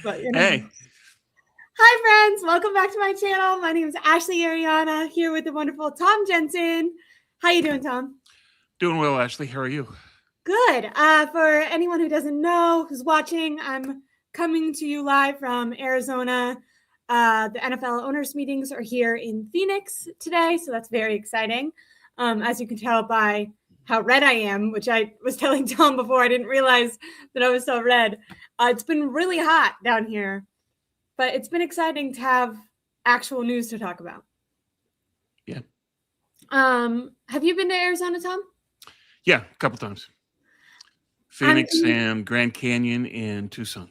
but Hey. Hi, friends. Welcome back to my channel. My name is Ashley Aireonna, here with the wonderful Tom Jensen. How you doing, Tom? Doing well, Ashley. How are you? Good. For anyone who doesn't know, who's watching, I'm coming to you live from Arizona. The NFL owners meetings are here in Phoenix today, so that's very exciting. As you can tell by how red I am, which I was telling Tom before, I didn't realize that I was so red. It's been really hot down here. But it's been exciting to have actual news to talk about. Yeah. Have you been to Arizona, Tom? Yeah, a couple times. Phoenix and Grand Canyon and Tucson.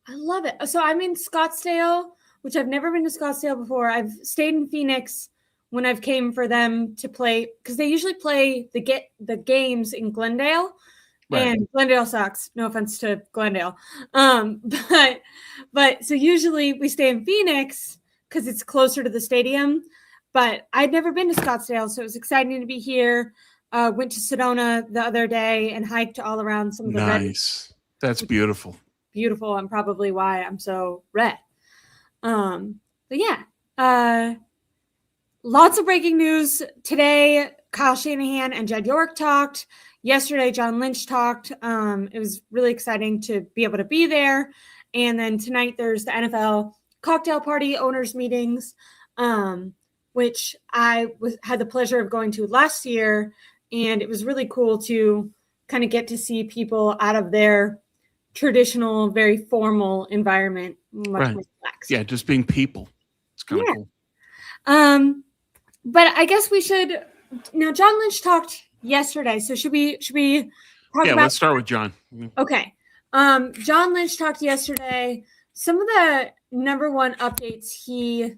I love it. So I'm in Scottsdale, which I've never been to Scottsdale before. I've stayed in Phoenix when I've came for them to play, because they usually play the games in Glendale. Right. And Glendale sucks. No offense to Glendale. But so usually we stay in Phoenix because it's closer to the stadium. But I'd never been to Scottsdale, so it was exciting to be here. Went to Sedona the other day and hiked all around some of the Nice. That's beautiful. Beautiful, and probably why I'm so red. But yeah, lots of breaking news today. Kyle Shanahan and Jed York talked. Yesterday, John Lynch talked. It was really exciting to be able to be there. And then tonight, there's the NFL cocktail party owners meetings, which I had the pleasure of going to last year. And it was really cool to kind of get to see people out of their traditional, very formal environment, much more relaxed. Yeah, just being people. It's kind of cool. But I guess we should. Now, John Lynch talked yesterday, so should we talk about? Let's start with John. Okay. John Lynch talked yesterday. Some of the number one updates he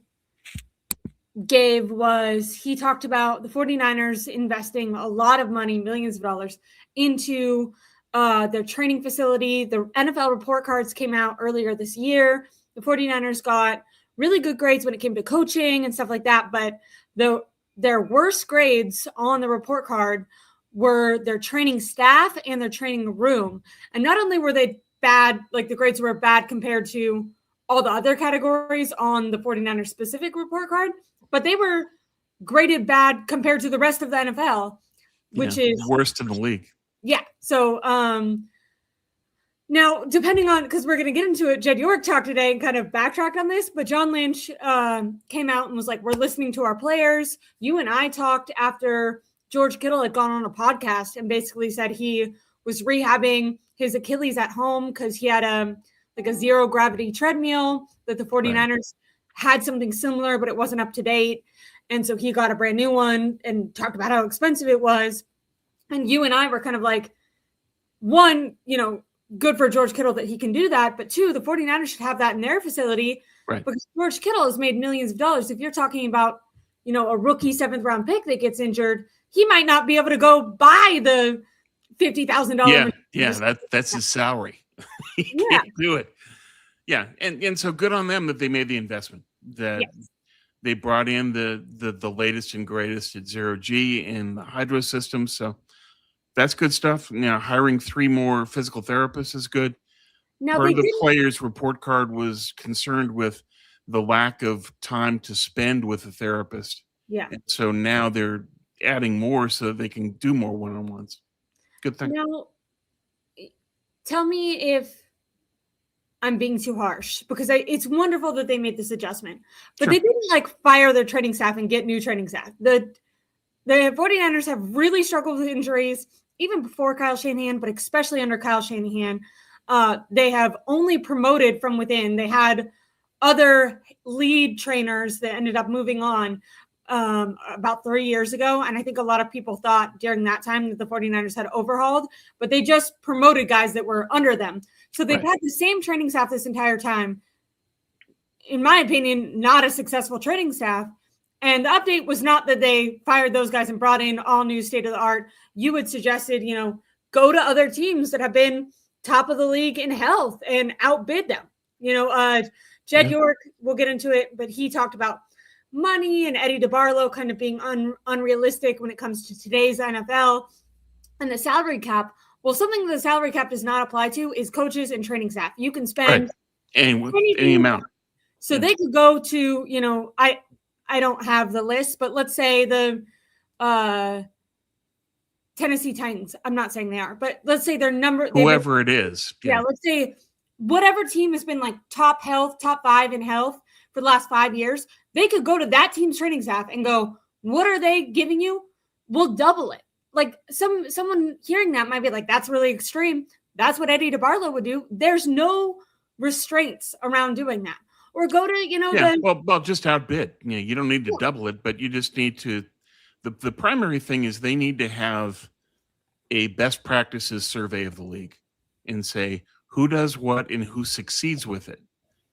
gave was he talked about the 49ers investing a lot of money, millions of dollars, into their training facility. The NFL report cards came out earlier this year. The 49ers got really good grades when it came to coaching and stuff like that, but their worst grades on the report card were their training staff and their training room. And not only were they bad, like the grades were bad compared to all the other categories on the 49ers specific report card, but they were graded bad compared to the rest of the NFL, which is worst in the league. Yeah. So now, depending on, because we're going to get into it, Jed York talked today and kind of backtracked on this, but John Lynch came out and was like, we're listening to our players. You and I talked after George Kittle had gone on a podcast and basically said he was rehabbing his Achilles at home because he had a zero gravity treadmill that the 49ers had something similar, but it wasn't up to date. And so he got a brand new one and talked about how expensive it was. And you and I were kind of like, one, good for George Kittle that he can do that. But two, the 49ers should have that in their facility because George Kittle has made millions of dollars. If you're talking about, a rookie 7th round pick that gets injured, he might not be able to go buy the $50,000. Yeah, that's his salary. He can't do it. Yeah, and so good on them that they made the investment, that they brought in the latest and greatest at 0G and the Hydro system. So that's good stuff. Now, hiring 3 more physical therapists is good. Now, part of the players' report card was concerned with the lack of time to spend with a therapist. Yeah. And so now they're adding more so that they can do more one-on-ones. Good thing. Now, tell me if I'm being too harsh, because it's wonderful that they made this adjustment, but they didn't fire their training staff and get new training staff. The 49ers have really struggled with injuries even before Kyle Shanahan, but especially under Kyle Shanahan. They have only promoted from within. They had other lead trainers that ended up moving on about 3 years ago. And I think a lot of people thought during that time that the 49ers had overhauled, but they just promoted guys that were under them. So they've had the same training staff this entire time. In my opinion, not a successful training staff. And the update was not that they fired those guys and brought in all new state of the art. You had suggested, go to other teams that have been top of the league in health and outbid them. Jed York, we'll get into it, but he talked about money and Eddie DeBarlo kind of being unrealistic when it comes to today's NFL and the salary cap. Well, something the salary cap does not apply to is coaches and training staff. You can spend Any amount. So they could go to, you know, I don't have the list, but let's say the Tennessee Titans. I'm not saying they are, but let's say their number, whoever it is. Yeah, let's say whatever team has been like top 5 in health for the last 5 years, they could go to that team's training staff and go, what are they giving you? We'll double it. Like someone hearing that might be like, that's really extreme. That's what Eddie DeBarlo would do. There's no restraints around doing that. Or go to, you know, well, just outbid. You know, you don't need to double it, but you just need to. The primary thing is they need to have a best practices survey of the league and say who does what and who succeeds with it,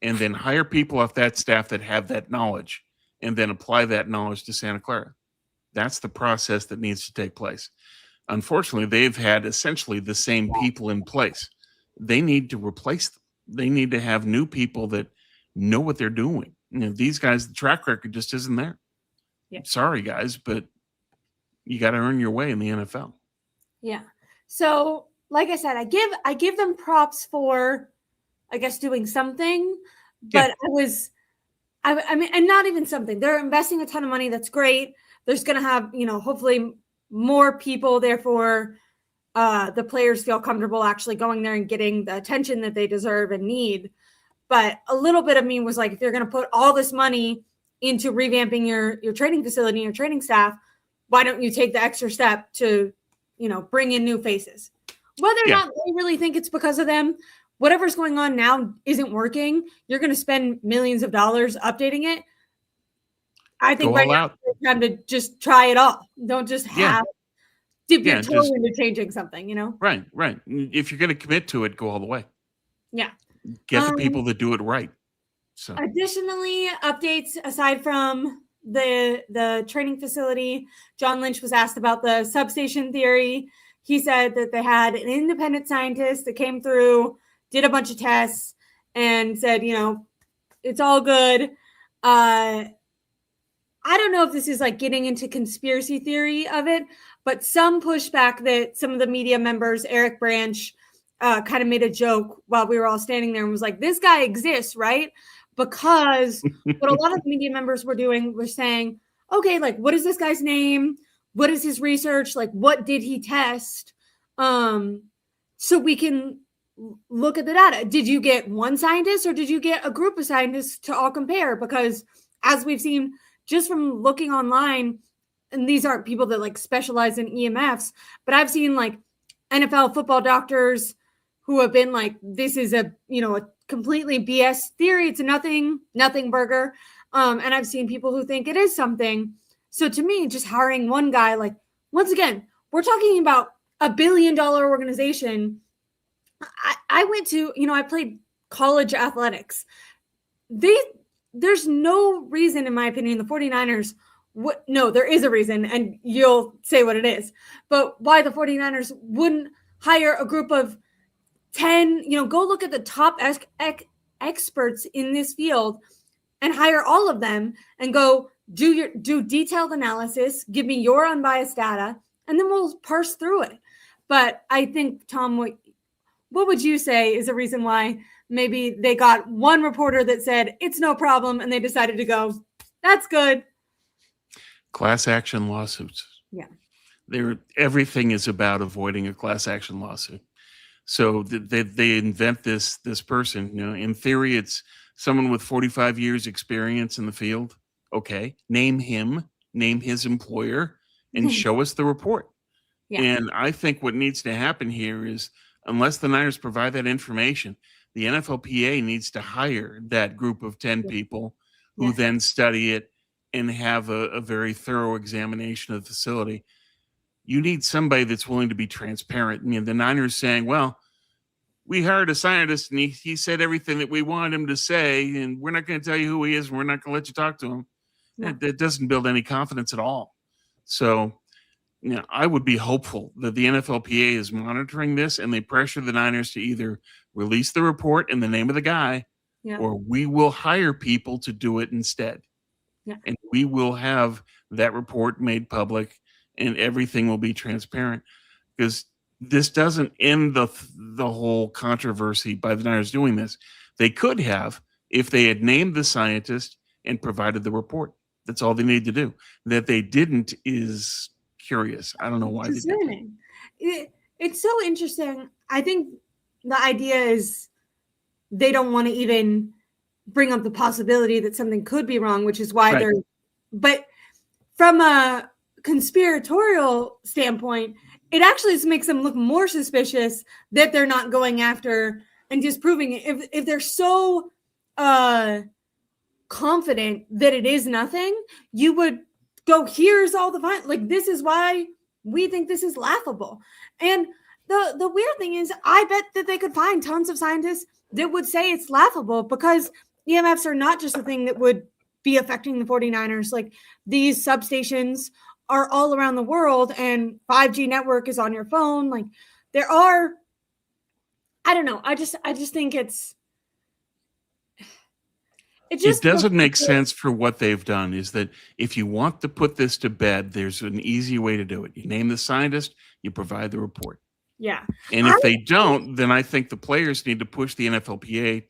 and then hire people off that staff that have that knowledge, and then apply that knowledge to Santa Clara. That's the process that needs to take place. Unfortunately, they've had essentially the same people in place. They need to replace them. They need to have new people that know what they're doing. You know, these guys, the track record just isn't there. Yeah. Sorry, guys, but you got to earn your way in the NFL. Yeah. So, like I said, I give them props for, I guess, doing something, but I mean, and not even something. They're investing a ton of money. That's great. There's going to have, you know, hopefully more people. Therefore, the players feel comfortable actually going there and getting the attention that they deserve and need. But a little bit of me was like, if you're going to put all this money into revamping your training facility, your training staff, why don't you take the extra step to, you know, bring in new faces? Whether or not they really think it's because of them, whatever's going on now isn't working. You're going to spend millions of dollars updating it. I think right now it's time to just try it all. Don't just dip your toe into changing something, you know? Right. If you're going to commit to it, go all the way. Yeah. Get the people that do it right. So additionally, updates aside from the training facility, John Lynch was asked about the substation theory. He said that they had an independent scientist that came through, did a bunch of tests, and said, you know, it's all good. I don't know if this is like getting into conspiracy theory of it, but some pushback that some of the media members, Eric Branch, kind of made a joke while we were all standing there and was like, this guy exists, right? Because what a lot of the media members were doing was saying, okay, like, what is this guy's name? What is his research? Like, what did he test? So we can look at the data. Did you get one scientist or did you get a group of scientists to all compare? Because as we've seen just from looking online, and these aren't people that like specialize in EMFs, but I've seen like NFL football doctors who have been like, this is a, you know, a completely BS theory. It's a nothing burger. And I've seen people who think it is something. So to me, just hiring one guy, like, once again, we're talking about $1 billion organization. I went to, you know, I played college athletics. There's no reason, in my opinion, the 49ers, no, there is a reason, and you'll say what it is, but why the 49ers wouldn't hire a group of 10, you know, go look at the top experts in this field and hire all of them and go do detailed analysis, give me your unbiased data, and then we'll parse through it. But I think, Tom, what would you say is a reason why maybe they got one reporter that said it's no problem and they decided to go, that's good? Class action lawsuits. Yeah. Everything is about avoiding a class action lawsuit. So they invent this person, you know, in theory, it's someone with 45 years experience in the field. Okay. Name him, name his employer, and show us the report. Yeah. And I think what needs to happen here is, unless the Niners provide that information, the NFLPA needs to hire that group of 10 people who then study it and have a very thorough examination of the facility. You need somebody that's willing to be transparent. I mean, the Niners saying, well, we hired a scientist and he said everything that we wanted him to say, and we're not going to tell you who he is, and we're not going to let you talk to him. Yeah. That doesn't build any confidence at all. So, you know, I would be hopeful that the NFLPA is monitoring this and they pressure the Niners to either release the report in the name of the guy, or we will hire people to do it instead. Yeah. And we will have that report made public and everything will be transparent, because this doesn't end the whole controversy by the Niners doing this. They could have if they had named the scientist and provided the report. That's all they need to do. That they didn't is curious. I don't know why they did that. Concerning. It's so interesting. I think the idea is they don't want to even bring up the possibility that something could be wrong, which is why they're. But from a conspiratorial standpoint, it actually just makes them look more suspicious that they're not going after and disproving it. If they're so confident that it is nothing, you would go, here's all the fine. Like, this is why we think this is laughable. And the weird thing is, I bet that they could find tons of scientists that would say it's laughable, because EMFs are not just a thing that would be affecting the 49ers. Like, these substations are all around the world, and 5G network is on your phone. Like, there are, I don't know. I just think it doesn't make sense for what they've done. Is that if you want to put this to bed, there's an easy way to do it. You name the scientist, you provide the report. Yeah. And if they don't, then I think the players need to push the NFLPA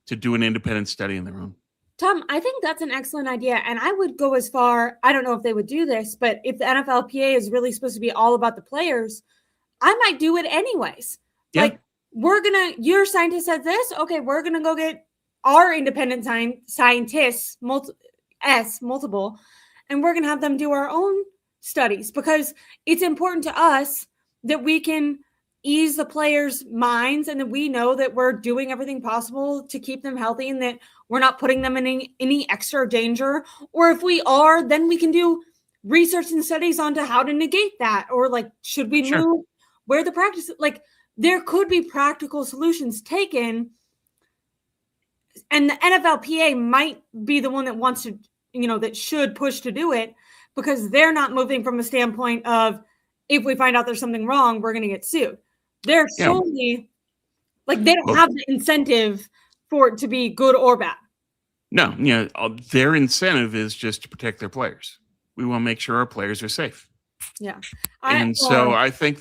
to do an independent study on their own. Tom, I think that's an excellent idea. And I would go as far, I don't know if they would do this, but if the NFLPA is really supposed to be all about the players, I might do it anyways. Yeah. Like, your scientist said this. Okay, we're going to go get our independent scientists, multiple, and we're going to have them do our own studies, because it's important to us that we can ease the players' minds and that we know that we're doing everything possible to keep them healthy and that we're not putting them in any extra danger. Or if we are, then we can do research and studies onto how to negate that. Or, like, should we move where the practice, like, there could be practical solutions taken. And the NFLPA might be the one that wants to, that should push to do it, because they're not moving from a standpoint of, if we find out there's something wrong, we're going to get sued. They're solely, like, they don't have the incentive for it to be good or bad. No, their incentive is just to protect their players. We want to make sure our players are safe. Yeah. So I think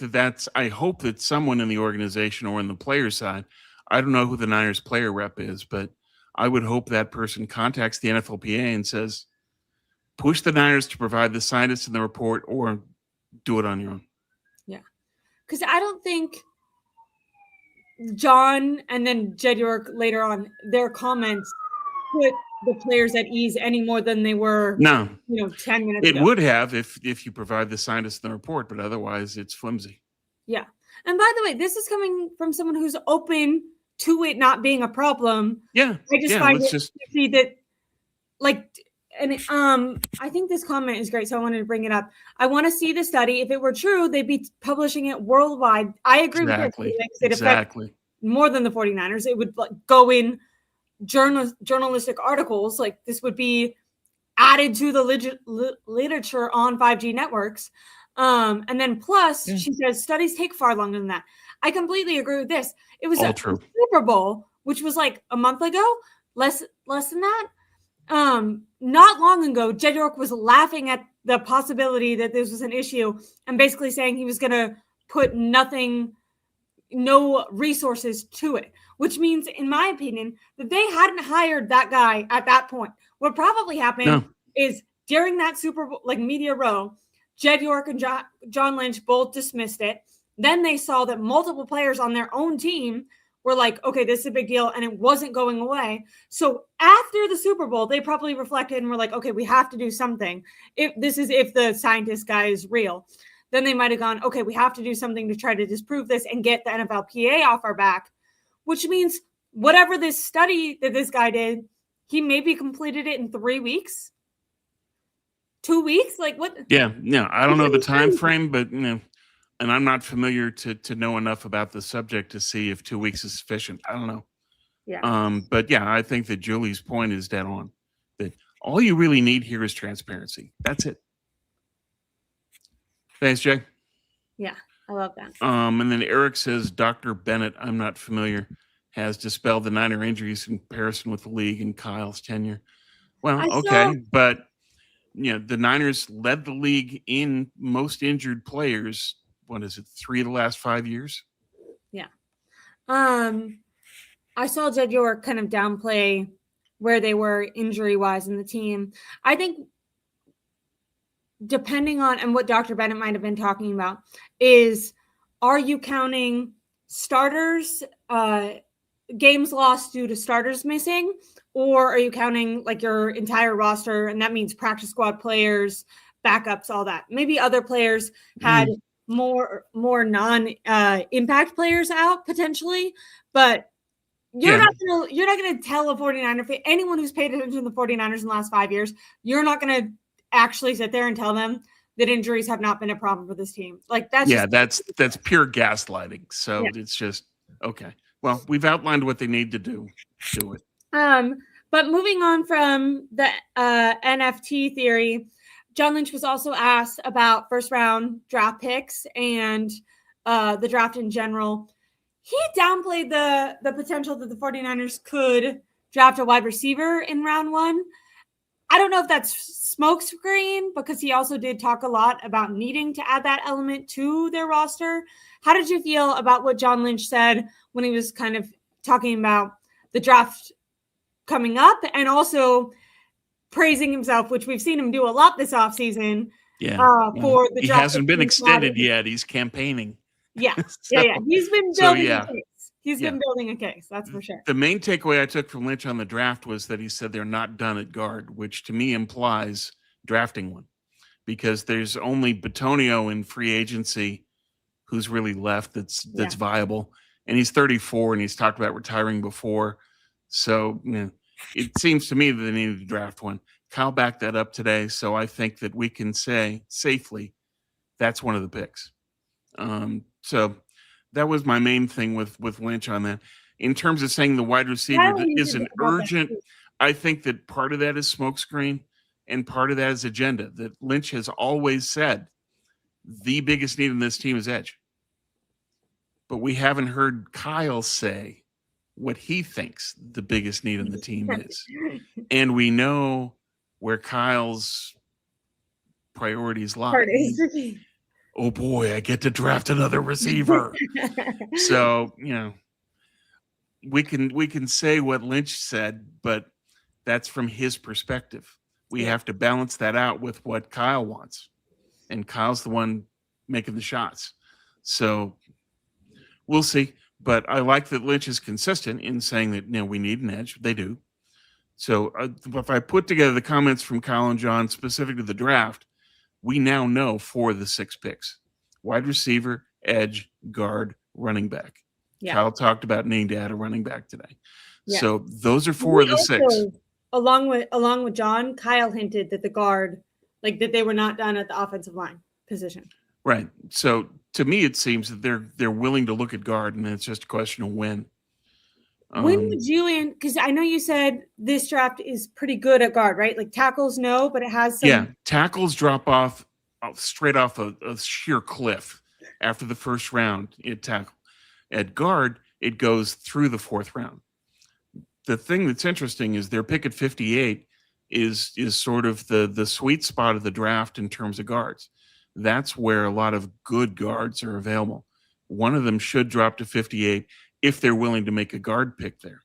I hope that someone in the organization or in the player side, I don't know who the Niners player rep is, but I would hope that person contacts the NFLPA and says, push the Niners to provide the scientists in the report, or do it on your own. Yeah. Because I don't think John and then Jed York later on, their comments put the players at ease any more than they were 10 minutes ago. It would have if you provide the scientists in the report, but otherwise it's flimsy. Yeah. And by the way, this is coming from someone who's open to it not being a problem. Yeah. I just find it to see that, like, and I think this comment is great, so I wanted to bring it up. I want to see the study. If it were true, they'd be publishing it worldwide. I agree with you. Exactly. More than the 49ers. It would, like, go in journalistic articles. Like, this would be added to the literature on 5G networks. And then plus, she says, studies take far longer than that. I completely agree with this. It was a Super Bowl, which was like a month ago, less than that. Not long ago, Jed York was laughing at the possibility that this was an issue and basically saying he was going to put no resources to it, which means, in my opinion, that they hadn't hired that guy at that point. What probably happened is during that Super Bowl, like, media row, Jed York and John Lynch both dismissed it. Then they saw that multiple players on their own team were like, okay, this is a big deal, and it wasn't going away. So after the Super Bowl, they probably reflected and were like, okay, we have to do something. If the scientist guy is real, then they might have gone, okay, we have to do something to try to disprove this and get the NFLPA off our back, which means whatever this study that this guy did, he maybe completed it in 3 weeks, 2 weeks. Like, what? Yeah. I don't know the time frame, but and I'm not familiar to know enough about the subject to see if 2 weeks is sufficient. I don't know. Yeah. But yeah, I think that Julie's point is dead on. That all you really need here is transparency. That's it. Thanks, Jay. Yeah, I love that. And then Eric says, Dr. Bennett, I'm not familiar, has dispelled the Niner injuries in comparison with the league and Kyle's tenure. Well, okay, but the Niners led the league in most injured players. What is it, 3 of the last 5 years? Yeah. I saw Jed York kind of downplay where they were injury-wise in the team. I think depending on, and what Dr. Bennett might have been talking about, is are you counting starters, games lost due to starters missing, or are you counting like your entire roster, and that means practice squad players, backups, all that? Maybe other players had more non-impact players out potentially, but you're not gonna tell a 49er fan, anyone who's paid attention to the 49ers in the last 5 years, you're not gonna actually sit there and tell them that injuries have not been a problem for this team. Like that's that's pure gaslighting. So it's just okay. Well, we've outlined what they need to do. Do it. But moving on from the NFT theory, John Lynch was also asked about first round draft picks and the draft in general. He downplayed the potential that the 49ers could draft a wide receiver in round 1. I don't know if that's smokescreen, because he also did talk a lot about needing to add that element to their roster. How did you feel about what John Lynch said when he was kind of talking about the draft coming up, and also praising himself, which we've seen him do a lot this offseason? For the he draft hasn't been extended yet. He's campaigning. Yeah. He's been building a case. He's been building a case, that's for sure. The main takeaway I took from Lynch on the draft was that he said they're not done at guard, which to me implies drafting one, because there's only Bitonio in free agency who's really left that's viable, and he's 34 and he's talked about retiring before. So it seems to me that they needed to draft one. Kyle backed that up today, so I think that we can say safely that's one of the picks. So that was my main thing with Lynch on that. In terms of saying the wide receiver isn't urgent, I think that part of that is smokescreen and part of that is agenda. That Lynch has always said the biggest need in this team is edge. But we haven't heard Kyle say what he thinks the biggest need in the team is. And we know where Kyle's priorities lie. Oh boy, I get to draft another receiver. So, we can say what Lynch said, but that's from his perspective. We have to balance that out with what Kyle wants. And Kyle's the one making the shots. So we'll see. But I like that Lynch is consistent in saying that, we need an edge. They do. So if I put together the comments from Kyle and John specific to the draft, we now know 4 of the 6 picks: wide receiver, edge, guard, running back. Kyle talked about needing to add a running back today. So those are 4 of the 6. Along with John, Kyle hinted that the guard, that they were not done at the offensive line position. Right. So to me, it seems that they're willing to look at guard, and it's just a question of when. When would you because I know you said this draft is pretty good at guard, right? Like tackles, no, but it has some. Tackles drop off straight off a sheer cliff after the first round at tackle. At guard, it goes through the 4th round. The thing that's interesting is their pick at 58 is sort of the sweet spot of the draft in terms of guards. That's where a lot of good guards are available. One of them should drop to 58 if they're willing to make a guard pick there.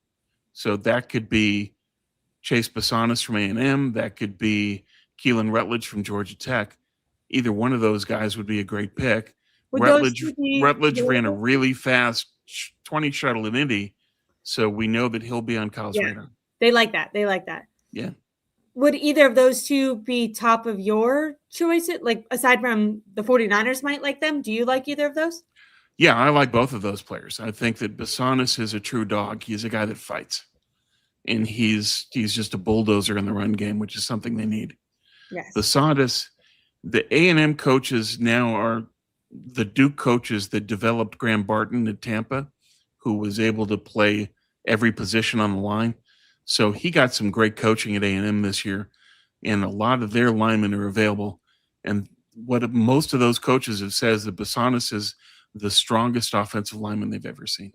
So that could be Chase Basanis from A&M. That could be Keelan Rutledge from Georgia Tech. Either one of those guys would be a great pick. Rutledge ran a really fast 20 shuttle in Indy, so we know that he'll be on Kyle's radar. They like that. Yeah. Would either of those two be top of your choices? Like, aside from the 49ers might like them, do you like either of those? Yeah, I like both of those players. I think that Basanis is a true dog. He's a guy that fights. And he's just a bulldozer in the run game, which is something they need. Yes. Basanis, the A&M coaches now are the Duke coaches that developed Graham Barton at Tampa, who was able to play every position on the line. So he got some great coaching at A&M this year, and a lot of their linemen are available. And what most of those coaches have said is that Basanis is the strongest offensive lineman they've ever seen.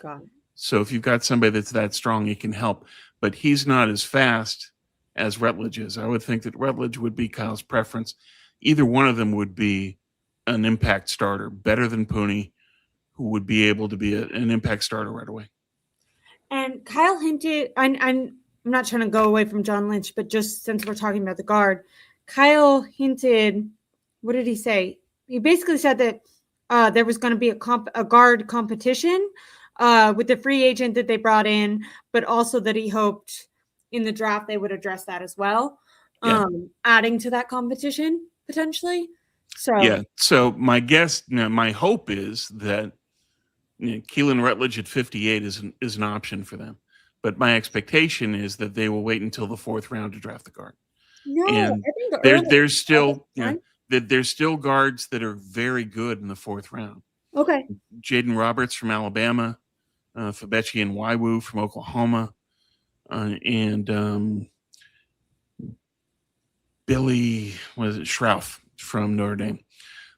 Got it. So if you've got somebody that's that strong, he can help. But he's not as fast as Rutledge is. I would think that Rutledge would be Kyle's preference. Either one of them would be an impact starter, better than Pooney, who would be able to be an impact starter right away. And Kyle hinted, I'm not trying to go away from John Lynch, but just since we're talking about the guard, Kyle hinted, what did he say? He basically said that there was going to be a guard competition with the free agent that they brought in, but also that he hoped in the draft they would address that as well, adding to that competition potentially. So my guess, my hope is that Keelan Rutledge at 58 is an option for them. But my expectation is that they will wait until the 4th round to draft the guard. No, and I think there's still there's still guards that are very good in the 4th round. Okay. Jaden Roberts from Alabama, Fabechi and Waiwu from Oklahoma, and Billy Schrauff from Notre Dame.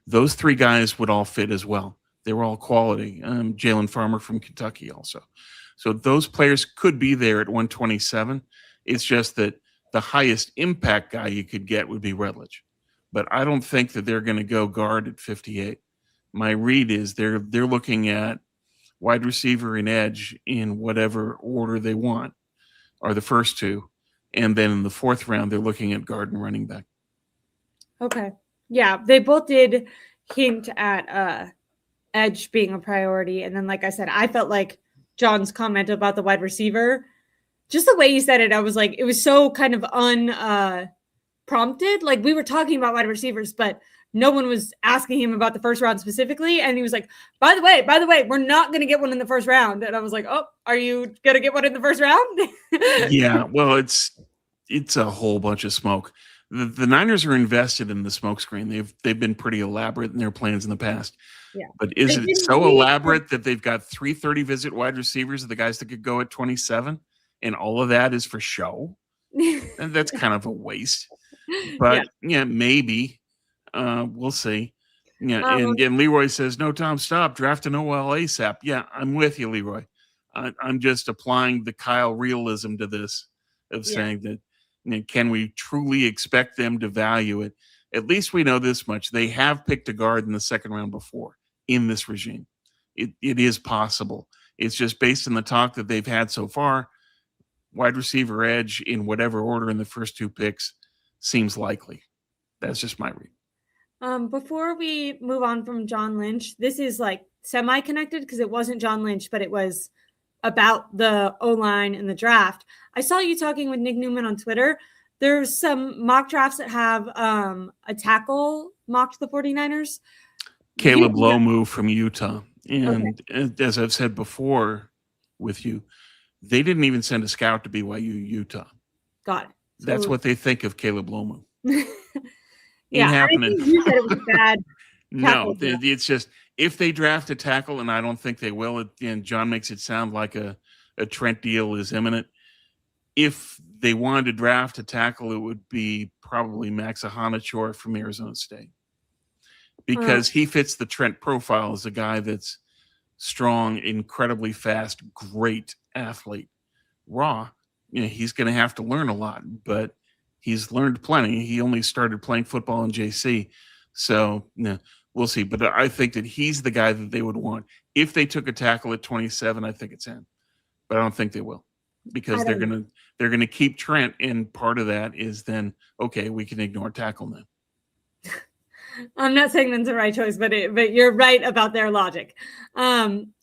Those 3 guys would all fit as well. They were all quality. Jalen Farmer from Kentucky also. So those players could be there at 127. It's just that the highest impact guy you could get would be Rutledge. But I don't think that they're going to go guard at 58. My read is they're looking at wide receiver and edge in whatever order they want, are the first 2. And then in the 4th round, they're looking at guard and running back. Okay. Yeah, they both did hint at edge being a priority. And then, like I said, I felt like John's comment about the wide receiver, just the way he said it, I was like, it was so kind of unprompted. Like we were talking about wide receivers, but no one was asking him about the 1st round specifically. And he was like, by the way, we're not going to get one in the 1st round. And I was like, oh, are you going to get one in the 1st round? Yeah, well, it's a whole bunch of smoke. The Niners are invested in the smokescreen. They've been pretty elaborate in their plans in the past. Yeah. But is it so elaborate that they've got 3 30-visit wide receivers, the guys that could go at 27, and all of that is for show? And that's kind of a waste. But yeah maybe. We'll see. Yeah, and Leroy says, no, Tom, stop. Draft an OL ASAP. Yeah, I'm with you, Leroy. I'm just applying the Kyle realism to this of saying that, can we truly expect them to value it? At least we know this much. They have picked a guard in the 2nd round before in this regime. It is possible. It's just based on the talk that they've had so far. Wide receiver, edge in whatever order in the first 2 picks seems likely. That's just my read. Before we move on from John Lynch, this is like semi-connected because it wasn't John Lynch, but it was about the O-line and the draft. I saw you talking with Nick Newman on Twitter. There's some mock drafts that have a tackle mocked the 49ers. Caleb Lomu from Utah. And as I've said before with you, they didn't even send a scout to BYU, Utah. Got it. So, that's what they think of Caleb Lomu. Yeah, happening. I think you said it was bad. No, it's just if they draft a tackle, and I don't think they will, and John makes it sound like a Trent deal is imminent. If they wanted to draft a tackle, it would be probably Max Ahanachor from Arizona State, because he fits the Trent profile as a guy that's strong, incredibly fast, great athlete. Raw, he's going to have to learn a lot, but he's learned plenty. He only started playing football in JC. So we'll see. But I think that he's the guy that they would want. If they took a tackle at 27, I think it's him. But I don't think they will, because they're gonna keep Trent, and part of that is then, okay, we can ignore tackle now. I'm not saying that's the right choice, but you're right about their logic.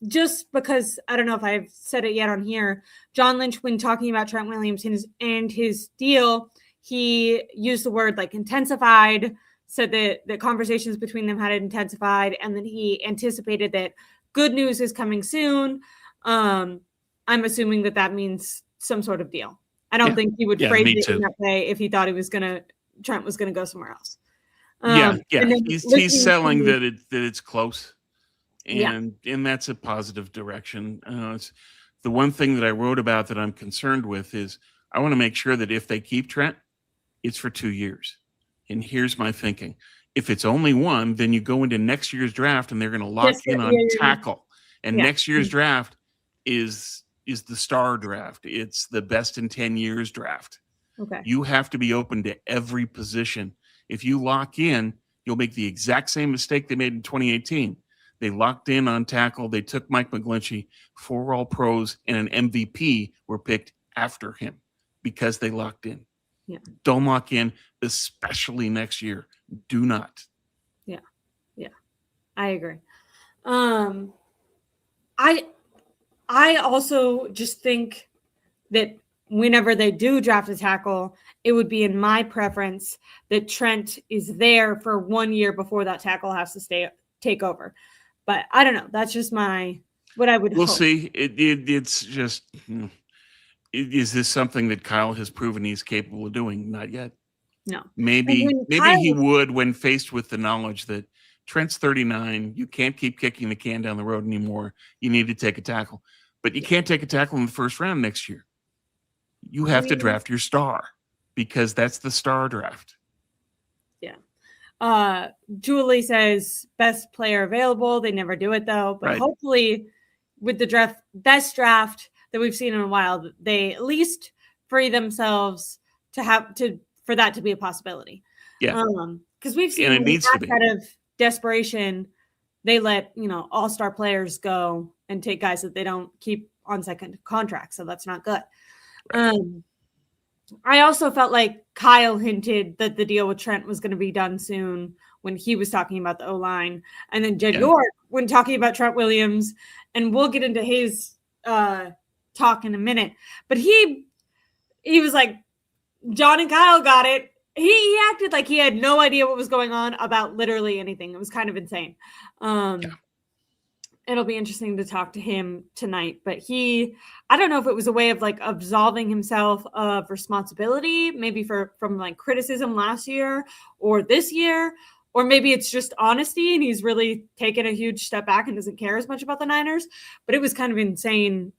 Just because I don't know if I've said it yet on here, John Lynch, when talking about Trent Williams and his deal, he used the word like intensified, said that the conversations between them had intensified, and then he anticipated that good news is coming soon. I'm assuming that means some sort of deal. I don't think he would phrase it in that way if he thought Trent was gonna go somewhere else. He's selling that it's close, and that's a positive direction. It's the one thing that I wrote about that I'm concerned with is I want to make sure that if they keep Trent, it's for 2 years. And here's my thinking. If it's only one, then you go into next year's draft and they're going to lock in on tackle. And next year's draft is the star draft. It's the best in 10 years draft. Okay. You have to be open to every position. If you lock in, you'll make the exact same mistake they made in 2018. They locked in on tackle. They took Mike McGlinchey, 4 All-Pros, and an MVP were picked after him because they locked in. Yeah. Don't lock in, especially next year. Do not. Yeah. I agree. I also just think that whenever they do draft a tackle, it would be in my preference that Trent is there for 1 year before that tackle has to take over. But I don't know. That's just what I would We'll hope. see. It's just, is this something that Kyle has proven he's capable of doing? Not yet. No. Maybe he would when faced with the knowledge that Trent's 39. You can't keep kicking the can down the road anymore. You need to take a tackle. But you can't take a tackle in the first round next year. You have to draft your star because that's the star draft. Yeah. Julie says best player available. They never do it though. But hopefully with the best draft that we've seen in a while, they at least free themselves for that to be a possibility. Yeah. Because we've seen it needs to be. Out of desperation, they let all-star players go and take guys that they don't keep on second contract. So that's not good. Right. I also felt like Kyle hinted that the deal with Trent was going to be done soon when he was talking about the O-line. And then Jed York, when talking about Trent Williams, and we'll get into his talk in a minute. But he was like, John and Kyle got it. He acted like he had no idea what was going on about literally anything. It was kind of insane. It'll be interesting to talk to him tonight. But I don't know if it was a way of like absolving himself of responsibility, maybe from like criticism last year or this year, or maybe it's just honesty and he's really taken a huge step back and doesn't care as much about the Niners. But it was kind of insane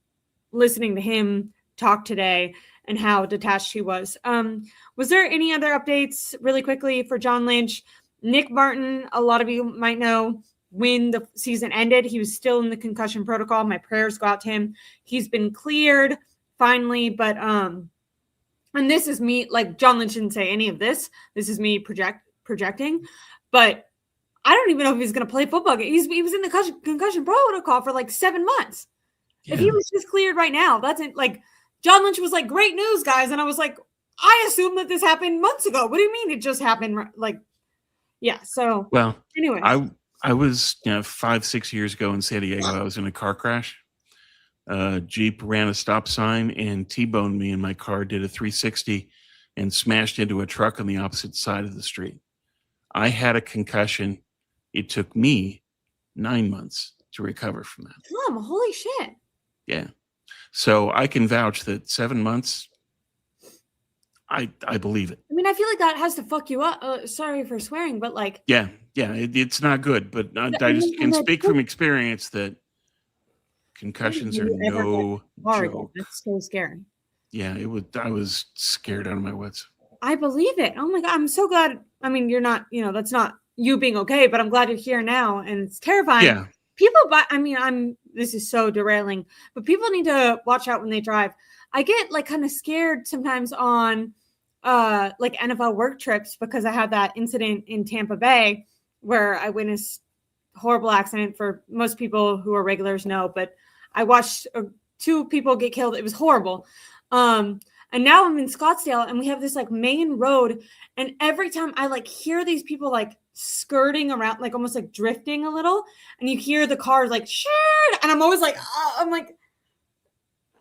listening to him talk today and how detached he was. Was there any other updates really quickly for John Lynch? Nick Martin, a lot of you might know, when the season ended, he was still in the concussion protocol. My prayers go out to him. He's been cleared finally, but and this is me, like John Lynch didn't say any of this. This is me projecting, but I don't even know if he's going to play football. He was in the concussion protocol for like 7 months. Yeah. If he was just cleared right now, that's it. Like John Lynch was like, great news, guys. And I was like, I assumed that this happened months ago. What do you mean it just happened? Like, yeah. So, well, anyway, I was 5-6 years ago in San Diego. I was in a car crash. Jeep ran a stop sign and T-boned me, and my car did a 360 and smashed into a truck on the opposite side of the street. I had a concussion. It took me 9 months to recover from that. Holy shit. Yeah. So I can vouch that 7 months, I believe it. I mean, I feel like that has to fuck you up. Sorry for swearing, but like. Yeah, it's not good. But I just can speak from experience that concussions are no joke. That's so scary. Yeah, I was scared out of my wits. I believe it. Oh my God, I'm so glad. I mean, you're not, that's not you being okay, but I'm glad you're here now, and it's terrifying. Yeah. This is so derailing, but people need to watch out when they drive. I get like kind of scared sometimes on like NFL work trips because I had that incident in Tampa Bay where I witnessed a horrible accident. For most people who are regulars know, but I watched 2 people get killed. It was horrible. And now I'm in Scottsdale and we have this like main road. And every time I like hear these people like skirting around, like almost like drifting a little, and you hear the cars like, shit. And I'm always like, I'm like,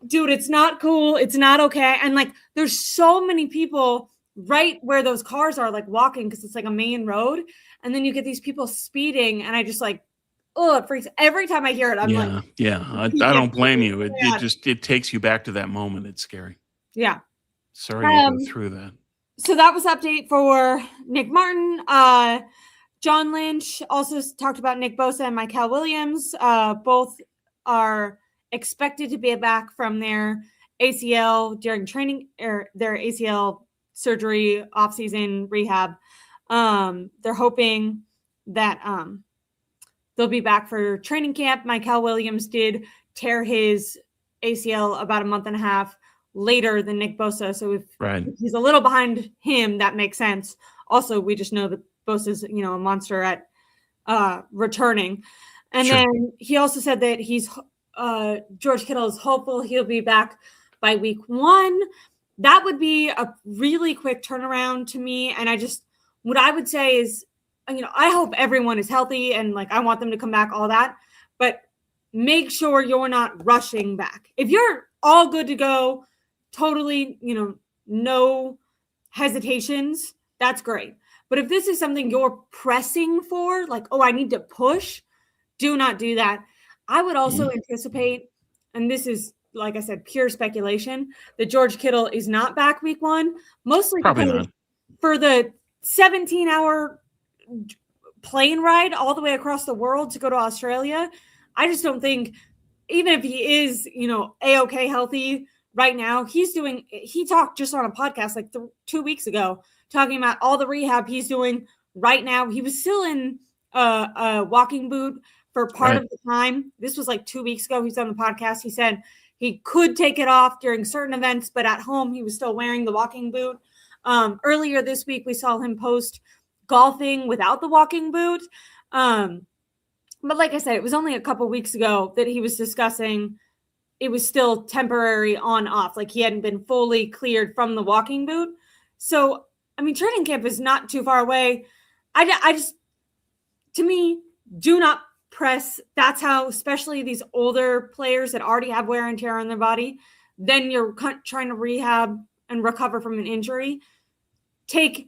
dude, it's not cool. It's not okay. And like, there's so many people right where those cars are like walking because it's like a main road. And then you get these people speeding and I just like, it freaks. Every time I hear it, I'm like. Yeah. I don't blame you. It takes you back to that moment. It's scary. Yeah. Sorry to go through that. So that was update for Nick Martin. John Lynch also talked about Nick Bosa and Michael Williams. Both are expected to be back from their ACL during training or their ACL surgery, offseason rehab. They're hoping that they'll be back for training camp. Michael Williams did tear his ACL about a month and a half later than Nick Bosa. So if he's a little behind him, that makes sense. Also, we just know that Bosa's, a monster at returning. And Sure. then he also said that George Kittle is hopeful he'll be back by week 1. That would be a really quick turnaround to me. And what I would say is, I hope everyone is healthy and I want them to come back, all that, but make sure you're not rushing back. If you're all good to go, totally, no hesitations, that's great. But if this is something you're pressing for, I need to push, do not do that. I would also anticipate, and this is, like I said, pure speculation, that George Kittle is not back week 1, mostly Probably because not. for the 17-hour plane ride all the way across the world to go to Australia, I just don't think, even if he is, A-okay healthy right now, he talked just on a podcast 2 weeks ago, talking about all the rehab he's doing right now. He was still in a walking boot for part of the time. This was 2 weeks ago. He's on the podcast. He said he could take it off during certain events, but at home he was still wearing the walking boot. Earlier this week, we saw him post golfing without the walking boot. But like I said, it was only a couple weeks ago that he was discussing it was still temporary on off. He hadn't been fully cleared from the walking boot. So, training camp is not too far away. I just, to me, do not press. That's how, especially these older players that already have wear and tear on their body, then you're trying to rehab and recover from an injury. Take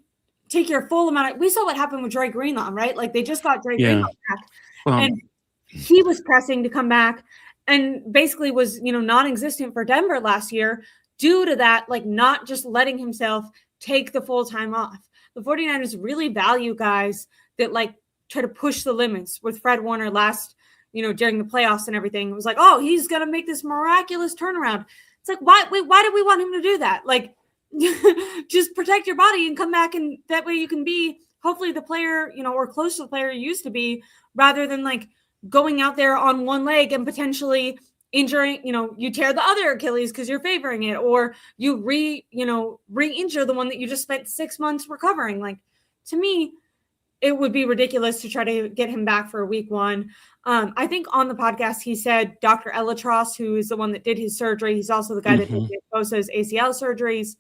your full amount. We saw what happened with Dre Greenlaw, right? They just got Dre Greenlaw back. And he was pressing to come back and basically was, non-existent for Denver last year due to that, not just letting himself take the full time off. The 49ers really value guys that try to push the limits. With Fred Warner last, during the playoffs and everything, it was oh, he's going to make this miraculous turnaround. It's why do we want him to do that? Just protect your body and come back, and that way you can be hopefully the player, or close to the player you used to be, rather than going out there on one leg and potentially injuring, you tear the other Achilles because you're favoring it, or you re-injure the one that you just spent 6 months recovering. To me, it would be ridiculous to try to get him back for week 1. I think on the podcast, he said Dr. Elatros, who is the one that did his surgery, he's also the guy that did Bosa's ACL surgeries.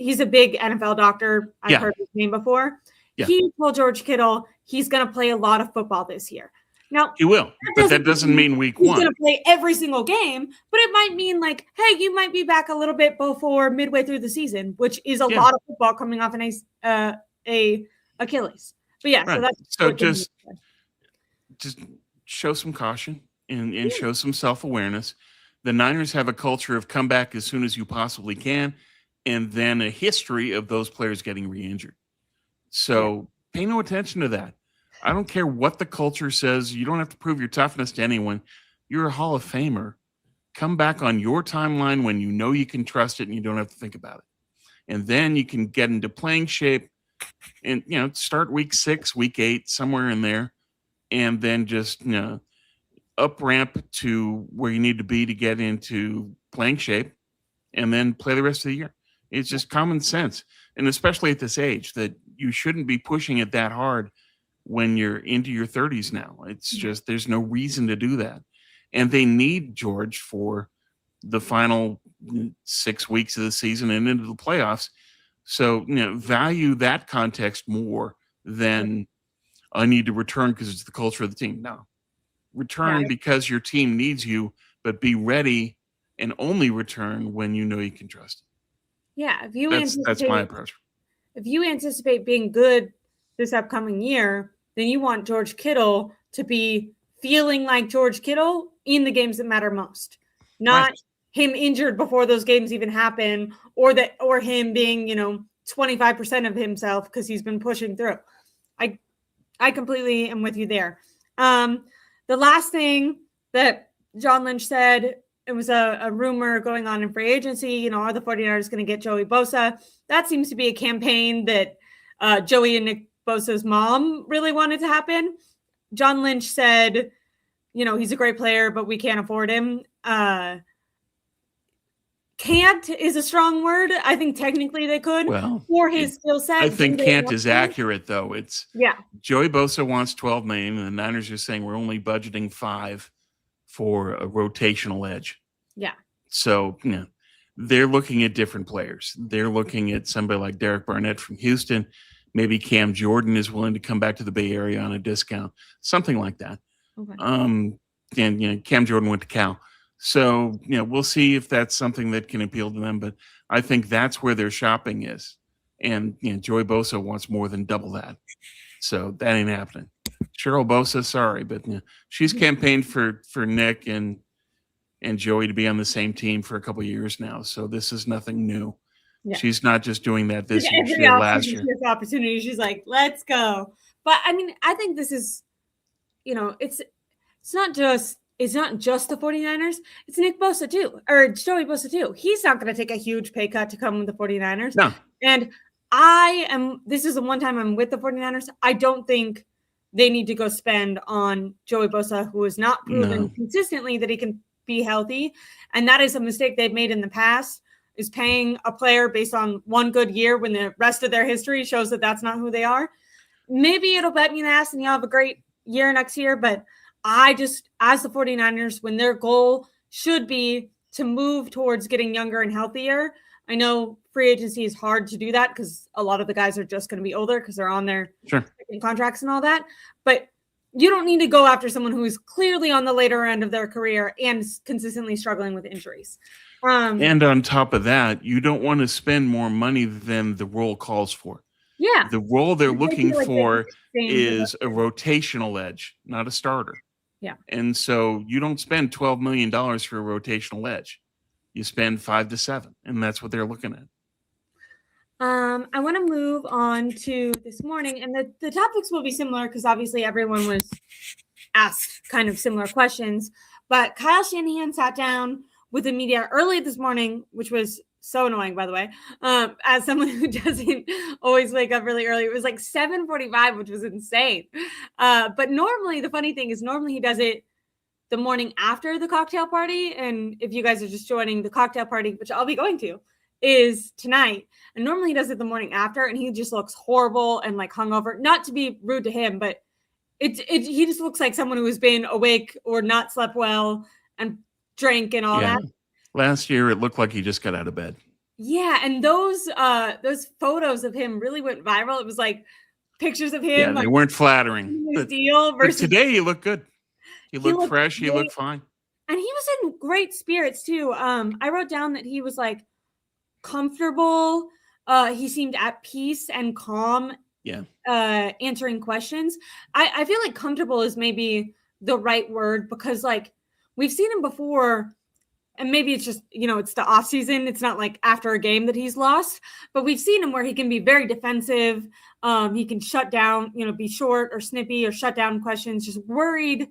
He's a big NFL doctor. I've heard his name before. Yeah. He told George Kittle he's going to play a lot of football this year. Now, he will, but that doesn't mean week 1. He's going to play every single game, but it might mean hey, you might be back a little bit before midway through the season, which is a lot of football coming off a Achilles. But yeah, so just show some caution and show some self-awareness. The Niners have a culture of come back as soon as you possibly can, and then a history of those players getting re-injured. So pay no attention to that. I don't care what the culture says. You don't have to prove your toughness to anyone. You're a Hall of Famer. Come back on your timeline when you know you can trust it and you don't have to think about it. And then you can get into playing shape and, start week 6, week 8, somewhere in there. And then just, up ramp to where you need to be to get into playing shape and then play the rest of the year. It's just common sense. And especially at this age, that you shouldn't be pushing it that hard when you're into your 30s now. It's just, there's no reason to do that. And they need George for the final 6 weeks of the season and into the playoffs. So, value that context more than I need to return because it's the culture of the team. No, return because your team needs you, but be ready and only return when you know you can trust it. Yeah. That's my approach. If you anticipate being good this upcoming year, then you want George Kittle to be feeling like George Kittle in the games that matter most, not him injured before those games even happen, or him being, 25% of himself because he's been pushing through. I completely am with you there. The last thing that John Lynch said, it was a rumor going on in free agency, are the 49ers going to get Joey Bosa? That seems to be a campaign that Joey and Nick Bosa's mom really wanted to happen. John Lynch said, he's a great player, but we can't afford him. can't is a strong word. I think technically they could for his skill set. I think can't is accurate, though. It's yeah. Joey Bosa wants $12 million, and the Niners are saying we're only budgeting $5 million for a rotational edge. Yeah. So, they're looking at different players. They're looking at somebody like Derek Barnett from Houston. Maybe Cam Jordan is willing to come back to the Bay Area on a discount, something like that. Okay. And Cam Jordan went to Cal. So, we'll see if that's something that can appeal to them. But I think that's where their shopping is. And, Joey Bosa wants more than double that. So that ain't happening. Cheryl Bosa, sorry, but she's campaigned for Nick and Joey to be on the same team for a couple of years now. So this is nothing new. Yeah. She's not just doing that this year. She did last year. Opportunity. She's like, let's go. But I mean, I think this is, it's not just the 49ers. It's Nick Bosa too, or Joey Bosa too. He's not going to take a huge pay cut to come with the 49ers. No. And this is the one time I'm with the 49ers. I don't think they need to go spend on Joey Bosa, who has not proven consistently that he can be healthy. And that is a mistake they've made in the past, is paying a player based on one good year when the rest of their history shows that that's not who they are. Maybe it'll bite me in the ass and you'll have a great year next year. But as the 49ers, when their goal should be to move towards getting younger and healthier, I know free agency is hard to do that because a lot of the guys are just going to be older because they're on their contracts and all that. But you don't need to go after someone who is clearly on the later end of their career and consistently struggling with injuries. And on top of that, you don't want to spend more money than the role calls for. Yeah. The role they're looking for is a rotational edge, not a starter. Yeah. And so you don't spend $12 million for a rotational edge. You spend 5 to 7, and that's what they're looking at. I want to move on to this morning, and the topics will be similar because obviously everyone was asked kind of similar questions. But Kyle Shanahan sat down with the media early this morning, which was so annoying, by the way. As someone who doesn't always wake up really early, it was like 7:45, which was insane. But normally, the funny thing is normally he does it the morning after the cocktail party. And if you guys are just joining, the cocktail party, which I'll be going to, is tonight. And normally he does it the morning after, and he just looks horrible and like hungover. Not to be rude to him, but he just looks like someone who has been awake or not slept well and drank and all that. Last year, it looked like he just got out of bed. Yeah, and those photos of him really went viral. It was like pictures of him. Yeah, they weren't flattering. But today, he looked good. He looked fresh. He looked fine. And he was in great spirits, too. I wrote down that he was, like, comfortable. He seemed at peace and calm. Yeah. Answering questions. I feel like comfortable is maybe the right word because, like, we've seen him before, and maybe it's just, it's the off season. It's not like after a game that he's lost, but we've seen him where he can be very defensive. He can shut down, be short or snippy or shut down questions, just worried.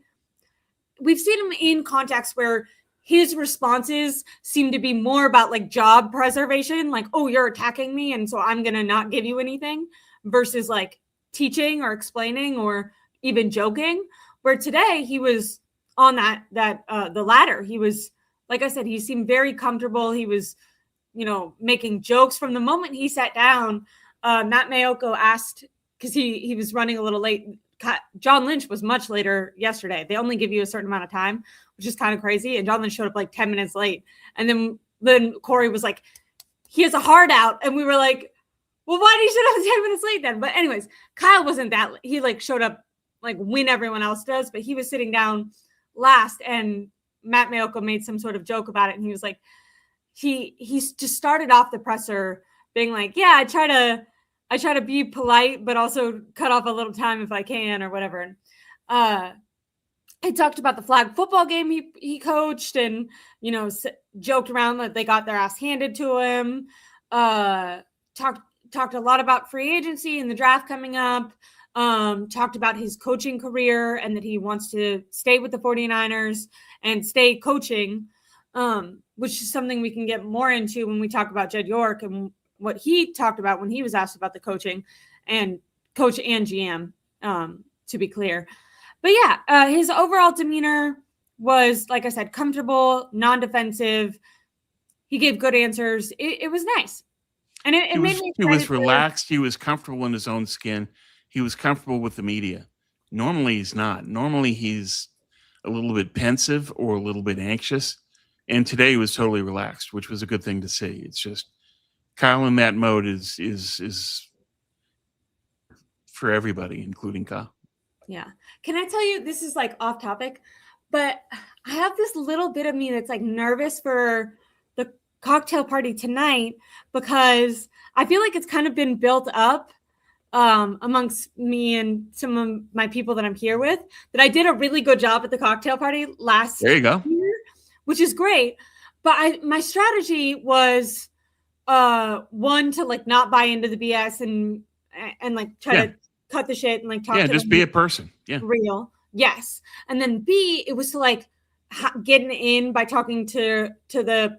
We've seen him in contexts where his responses seem to be more about like job preservation, like, oh, you're attacking me, and so I'm going to not give you anything, versus like teaching or explaining or even joking, where today he was on the latter. He was, like I said, he seemed very comfortable. He was, making jokes from the moment he sat down. Matt Mayoko asked, because he was running a little late. John Lynch was much later yesterday. They only give you a certain amount of time, which is kind of crazy. And John Lynch showed up like 10 minutes late. And then Corey was like, he has a hard out. And we were like, well, why did he show up 10 minutes late then? But anyways, Kyle wasn't that late. He like showed up like when everyone else does, but he was sitting down last, and Matt Mayoko made some sort of joke about it. And he was like, he just started off the presser being like, yeah, I try to be polite, but also cut off a little time if I can or whatever. And he talked about the flag football game he coached and, joked around that they got their ass handed to him. Talked a lot about free agency and the draft coming up. Talked about his coaching career and that he wants to stay with the 49ers and stay coaching, which is something we can get more into when we talk about Jed York and what he talked about when he was asked about the coaching and coach and GM, to be clear. But yeah, his overall demeanor was, like I said, comfortable, non-defensive. He gave good answers. It was nice. And it made me He was excited relaxed. He was comfortable in his own skin. He was comfortable with the media. Normally, he's not. Normally, he's a little bit pensive or a little bit anxious. And today, he was totally relaxed, which was a good thing to see. It's just Kyle in that mode is for everybody, including Kyle. Yeah. Can I tell you, this is like off topic, but I have this little bit of me that's like nervous for the cocktail party tonight because I feel like it's kind of been built up amongst me and some of my people that I'm here with, that I did a really good job at the cocktail party last There you go. year, which is great. But my strategy was one, to like not buy into the BS and like try to cut the shit and like talk to just them be a person. Yeah. real. Yes. And then B, it was to like getting in by talking to the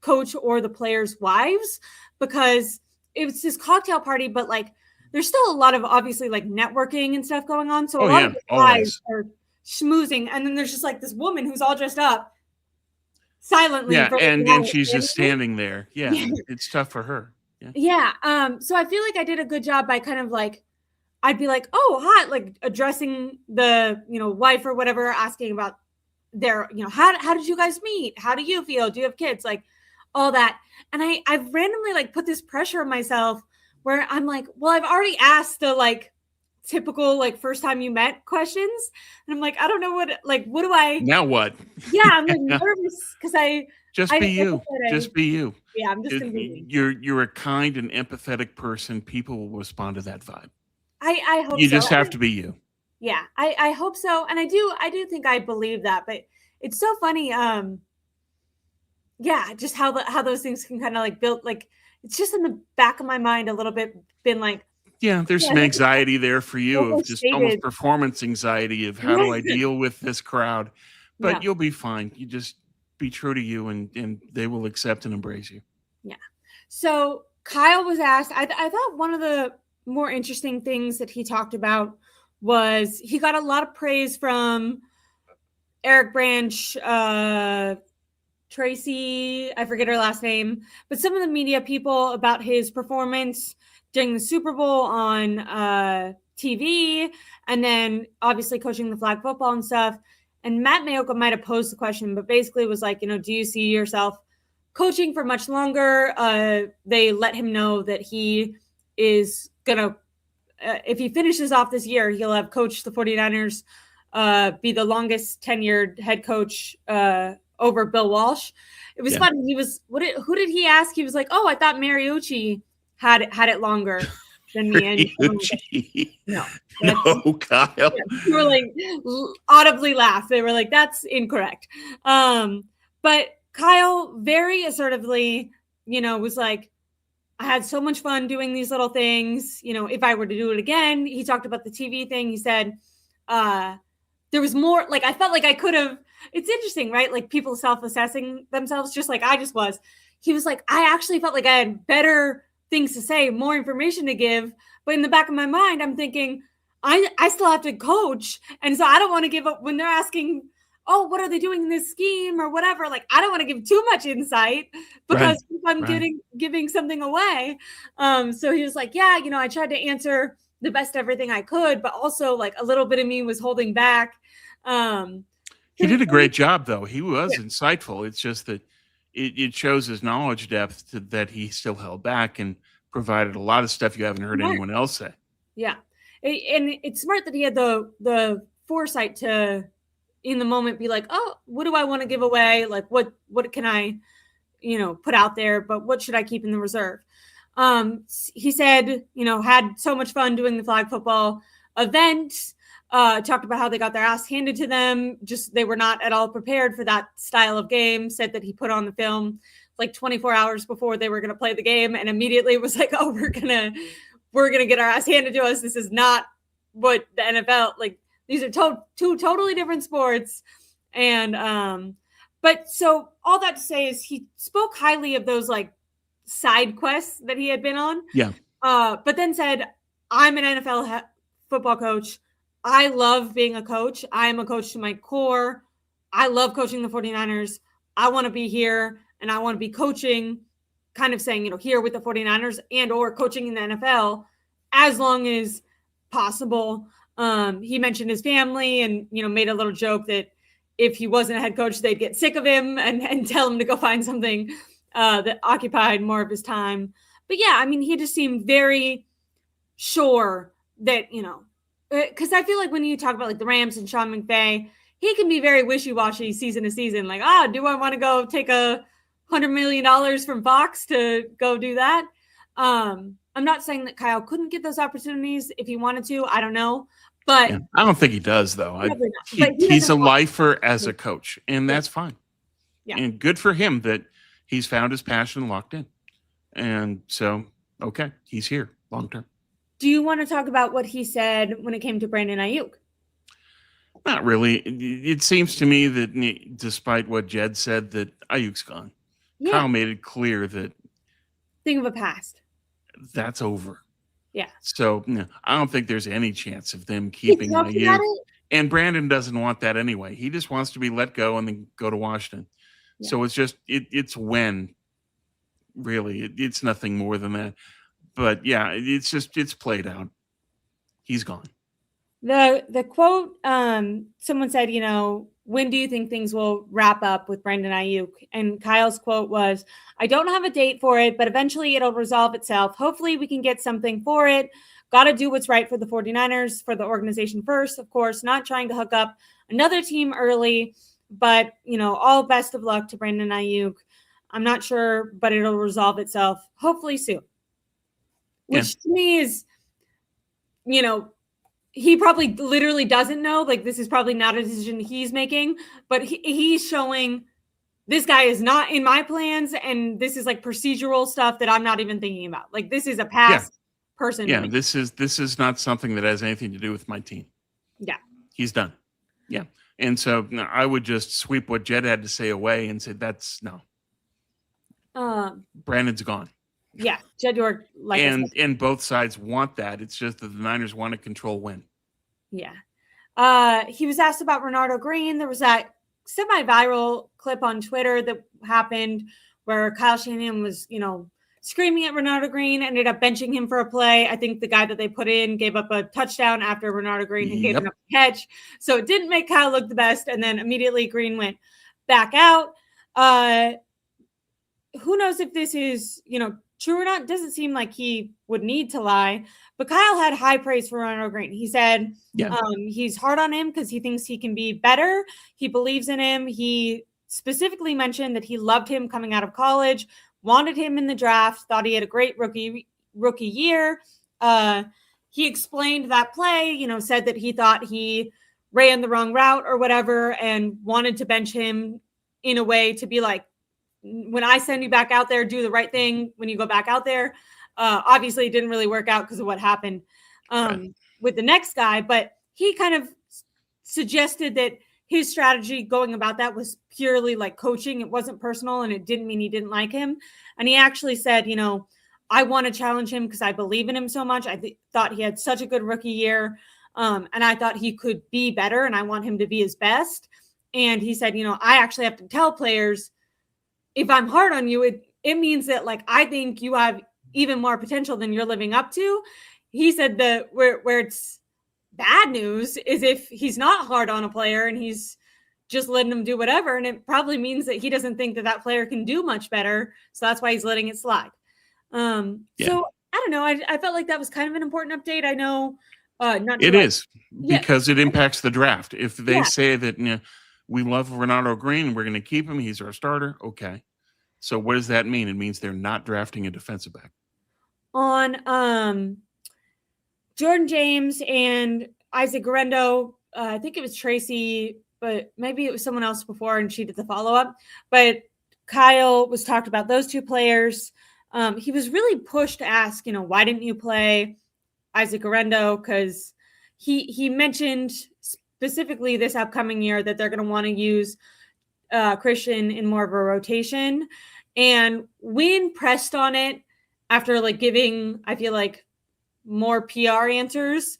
coach or the players' wives, because it was this cocktail party, but like there's still a lot of obviously like networking and stuff going on. So a lot of the guys are schmoozing, and then there's just like this woman who's all dressed up silently. Yeah, and she's just standing there. Yeah, it's tough for her. Yeah. So I feel like I did a good job by kind of like, I'd be like, oh, hi, like addressing the, wife or whatever, asking about their, how did you guys meet? How do you feel? Do you have kids? Like all that. And I've randomly like put this pressure on myself where I'm like, well, I've already asked the like typical like first time you met questions. And I'm like, I don't know what do I now what? Yeah, I'm like nervous because just be you. Just be you. Yeah, I'm just gonna be you're a kind and empathetic person. People will respond to that vibe. I hope you just have to be you. Yeah, I hope so. And I do think I believe that, but it's so funny. Yeah, just how those things can kind of like build, like it's just in the back of my mind a little bit been like, yeah, there's some anxiety there for you of just almost performance anxiety of how do I deal with this crowd, but you'll be fine. You just be true to you and they will accept and embrace you. Yeah. So Kyle was asked, I thought one of the more interesting things that he talked about was he got a lot of praise from Eric Branch, Tracy, I forget her last name, but some of the media people about his performance during the Super Bowl on TV, and then obviously coaching the flag football and stuff. And Matt Mayoka might have posed the question, but basically was like, do you see yourself coaching for much longer? They let him know that he is going to, if he finishes off this year, he'll have coached the 49ers, be the longest tenured head coach over Bill Walsh. It was funny. He was, who did he ask? He was like, oh, I thought Mariucci had it longer than me. And no, Kyle. They were like audibly laughed. They were like, that's incorrect. But Kyle very assertively, was like, I had so much fun doing these little things. If I were to do it again, he talked about the TV thing. He said, there was more, like, I felt like I could have, it's interesting, right? Like people self-assessing themselves, just like I just was. He was like, I actually felt like I had better things to say, more information to give. But in the back of my mind, I'm thinking, I still have to coach. And so I don't want to give up when they're asking, oh, what are they doing in this scheme or whatever? Like, I don't want to give too much insight because I'm giving something away. So he was like, yeah, I tried to answer the best everything I could, but also like a little bit of me was holding back. He did a great job though. He was insightful. It's just that it shows his knowledge depth that he still held back and provided a lot of stuff you haven't heard anyone else say. Yeah. And it's smart that he had the foresight to, in the moment, be like, oh, what do I want to give away? Like, what can I, put out there, but what should I keep in the reserve? He said, had so much fun doing the flag football event, talked about how they got their ass handed to them. Just, they were not at all prepared for that style of game. Said that he put on the film like 24 hours before they were going to play the game and immediately was like, oh, we're going to get our ass handed to us. This is not what the NFL, like, these are two totally different sports. And, but so all that to say is he spoke highly of those like side quests that he had been on. Yeah. But then said, I'm an NFL football coach. I love being a coach. I am a coach to my core. I love coaching the 49ers. I want to be here. and I want to be coaching, kind of saying, here with the 49ers and or coaching in the NFL as long as possible. He mentioned his family and, made a little joke that if he wasn't a head coach, they'd get sick of him and tell him to go find something that occupied more of his time. But yeah, I mean, he just seemed very sure that, because I feel like when you talk about like the Rams and Sean McVay, he can be very wishy-washy season to season. Like, do I want to go take $100 million from Fox to go do that? I'm not saying that Kyle couldn't get those opportunities if he wanted to. I don't know. But yeah, I don't think he does, though. He's a lifer as a coach, and that's fine. Yeah. And good for him that he's found his passion locked in. And so, okay, he's here long term. Do you want to talk about what he said when it came to Brandon Ayuk? Not really. It seems to me that despite what Jed said, that Ayuk's gone. Yeah. Kyle made it clear that thing of a past. That's over. Yeah. So I don't think there's any chance of them keeping Ayuk. And Brandon doesn't want that anyway. He just wants to be let go and then go to Washington. Yeah. So it's just it's when. Really, it's nothing more than that. But yeah, it's played out. He's gone. The quote, someone said, when do you think things will wrap up with Brandon Ayuk? And Kyle's quote was, I don't have a date for it, but eventually it'll resolve itself. Hopefully we can get something for it. Got to do what's right for the 49ers, for the organization first, of course, not trying to hook up another team early, but, all best of luck to Brandon Ayuk. I'm not sure, but it'll resolve itself hopefully soon. Which to me is, he probably literally doesn't know. Like, this is probably not a decision he's making, but he's showing this guy is not in my plans, and this is like procedural stuff that I'm not even thinking about. Like, this is a past person. Yeah, this is not something that has anything to do with my team. Yeah. He's done. Yeah. And so I would just sweep what Jed had to say away and say, that's no. Brandon's gone. Yeah, Jed York. And both sides want that. It's just that the Niners want to control when. Yeah. He was asked about Renardo Green. There was that semi-viral clip on Twitter that happened where Kyle Shanahan was, screaming at Renardo Green, ended up benching him for a play. I think the guy that they put in gave up a touchdown after Renardo Green had given up a catch. So it didn't make Kyle look the best. And then immediately Green went back out. Who knows if this is, true or not? It doesn't seem like he would need to lie. But Kyle had high praise for Renardo Green. He said he's hard on him because he thinks he can be better. He believes in him. He specifically mentioned that he loved him coming out of college, wanted him in the draft, thought he had a great rookie year. He explained that play, said that he thought he ran the wrong route or whatever and wanted to bench him in a way to be like, when I send you back out there, do the right thing when you go back out there. Obviously, it didn't really work out because of what happened with the next guy, but he kind of suggested that his strategy going about that was purely like coaching. It wasn't personal, and it didn't mean he didn't like him. And he actually said, I want to challenge him because I believe in him so much. I thought he had such a good rookie year, and I thought he could be better, and I want him to be his best. And he said, I actually have to tell players, if I'm hard on you, it means that like I think you have even more potential than you're living up to. He said that where it's bad news is if he's not hard on a player and he's just letting him do whatever, and it probably means that he doesn't think that player can do much better. So that's why he's letting it slide. So I don't know. I felt like that was kind of an important update. I know it is because it impacts the draft. If they say that we love Renardo Green, we're going to keep him, he's our starter. Okay. So what does that mean? It means they're not drafting a defensive back. On Jordan James and Isaac Guerrero, I think it was Tracy, but maybe it was someone else before and she did the follow-up. But Kyle was talked about those two players. He was really pushed to ask, why didn't you play Isaac Guerrero? Because he mentioned specifically this upcoming year that they're going to want to use Christian in more of a rotation. And when pressed on it after like giving, I feel like, more PR answers,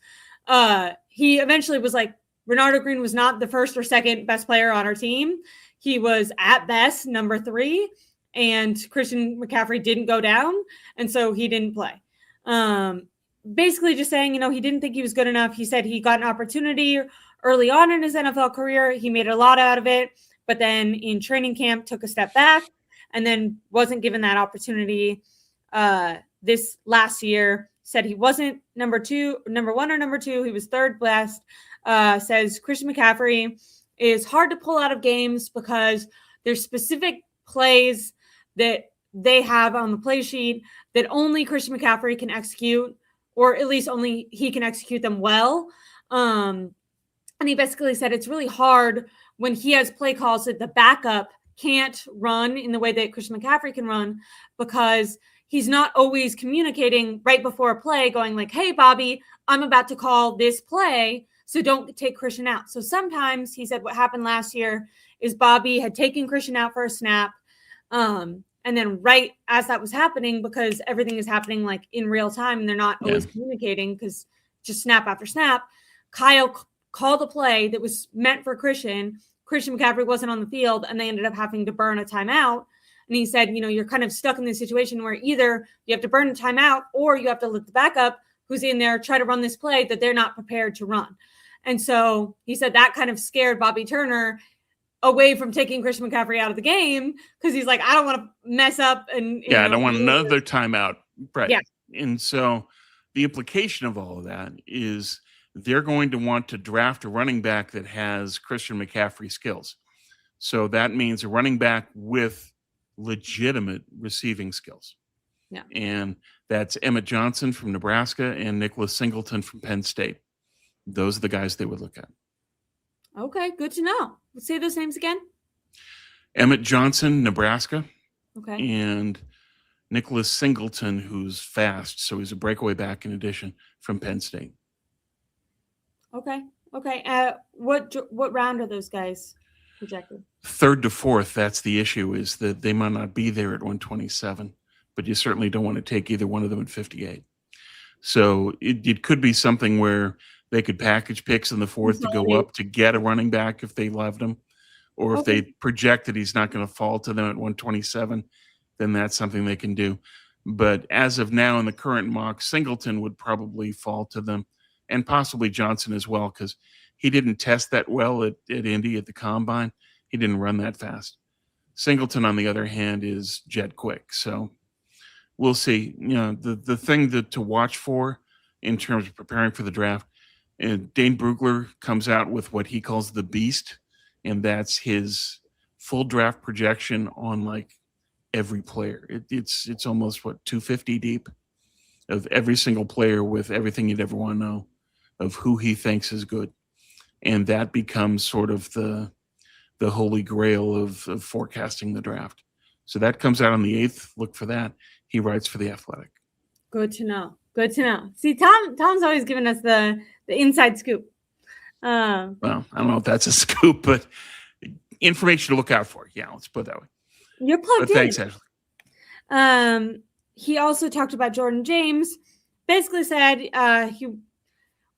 he eventually was like, Renardo Green was not the first or second best player on our team. He was at best number 3. and Christian McCaffrey didn't go down, and so he didn't play. Basically just saying, he didn't think he was good enough. He said he got an opportunity early on in his NFL career. He made a lot out of it, but then in training camp took a step back and then wasn't given that opportunity this last year. Said he wasn't number one or number two. He was third best. Says Christian McCaffrey is hard to pull out of games because there's specific plays that they have on the play sheet that only Christian McCaffrey can execute, or at least only he can execute them well. And he basically said it's really hard when he has play calls that the backup can't run in the way that Christian McCaffrey can run, because he's not always communicating right before a play going like, hey, Bobby, I'm about to call this play, so don't take Christian out. So sometimes he said what happened last year is Bobby had taken Christian out for a snap. And then right as that was happening, because everything is happening like in real time and they're not always communicating because just snap after snap, Kyle called a play that was meant for Christian. Christian McCaffrey wasn't on the field and they ended up having to burn a timeout. And he said, you're kind of stuck in this situation where either you have to burn a timeout or you have to let the backup who's in there try to run this play that they're not prepared to run. And so he said that kind of scared Bobby Turner away from taking Christian McCaffrey out of the game, because he's like, I don't want to mess up. And I don't want another timeout. Right. Yeah. And so the implication of all of that is they're going to want to draft a running back that has Christian McCaffrey skills. So that means a running back with legitimate receiving skills. Yeah. And that's Emmett Johnson from Nebraska and Nicholas Singleton from Penn State. Those are the guys they would look at. Okay, good to know. Let's say those names again. Emmett Johnson, Nebraska. Okay. And Nicholas Singleton, who's fast, so he's a breakaway back in addition, from Penn State. Okay. What round are those guys projected? 3rd to 4th. That's the issue, is that they might not be there at 127, but you certainly don't want to take either one of them at 58. So it could be something where they could package picks in the 4th to go up to get a running back if they loved him, or if they project that he's not going to fall to them at 127, then that's something they can do. But as of now, in the current mock, Singleton would probably fall to them, and possibly Johnson as well, because he didn't test that well at Indy at the Combine. He didn't run that fast. Singleton, on the other hand, is jet quick. So we'll see. The thing to watch for in terms of preparing for the draft, and Dane Brugler comes out with what he calls the beast, and that's his full draft projection on like every player. It's almost 250 deep of every single player, with everything you'd ever want to know of who he thinks is good, and that becomes sort of the holy grail of forecasting the draft. So that comes out on the 8th. Look for that. He writes for The Athletic. Good to know. See, Tom's always giving us the inside scoop. Well, I don't know if that's a scoop, but information to look out for. Yeah, let's put it that way. You're plugged in. Thanks, Ashley. He also talked about Jordan James. Basically said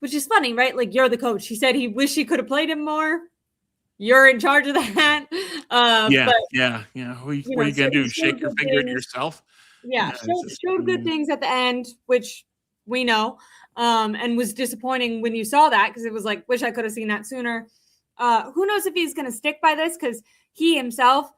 which is funny, right? Like, you're the coach. He said he wished he could have played him more. You're in charge of that. Yeah. What are you going to do? Shake your finger at yourself? Yeah, showed good things at the end, which we know, and was disappointing when you saw that, because it was like, wish I could have seen that sooner. Who knows if he's going to stick by this, because he himself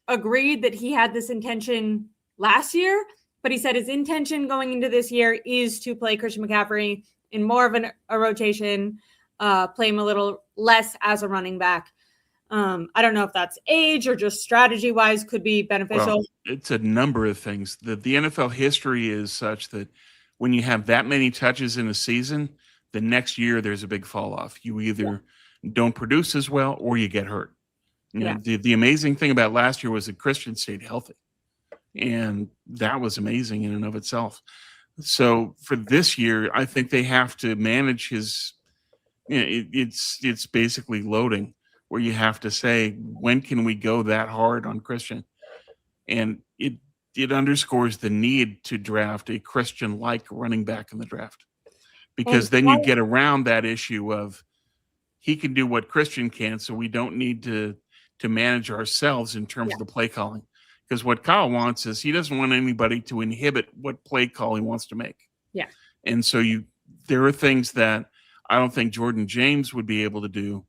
agreed that he had this intention last year, but he said his intention going into this year is to play Christian McCaffrey in more of a rotation, play him a little less as a running back. I don't know if that's age or just strategy-wise could be beneficial. Well, it's a number of things. The NFL history is such that when you have that many touches in a season, the next year there's a big fall off. You either don't produce as well or you get hurt. The amazing thing about last year was that Christian stayed healthy, and that was amazing in and of itself. So for this year, I think they have to manage his. It's basically loading, where you have to say, when can we go that hard on Christian? And it underscores the need to draft a Christian-like running back in the draft, because then you get around that issue of he can do what Christian can, so we don't need to manage ourselves in terms of the play calling. Because what Kyle wants is he doesn't want anybody to inhibit what play call he wants to make. Yeah. And so there are things that I don't think Jordan James would be able to do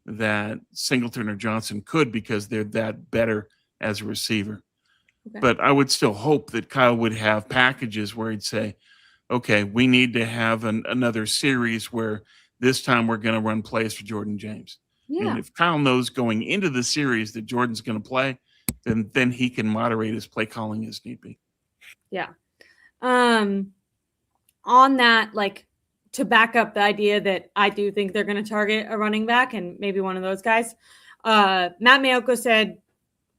that Singleton or Johnson could, because they're that better as a receiver. Okay. But I would still hope that Kyle would have packages where he'd say, okay, we need to have another series where this time we're going to run plays for Jordan James. Yeah. And if Kyle knows going into the series that Jordan's going to play, then he can moderate his play calling as need be. Yeah. On that, like, to back up the idea that I do think they're going to target a running back and maybe one of those guys, Matt Mayoko said,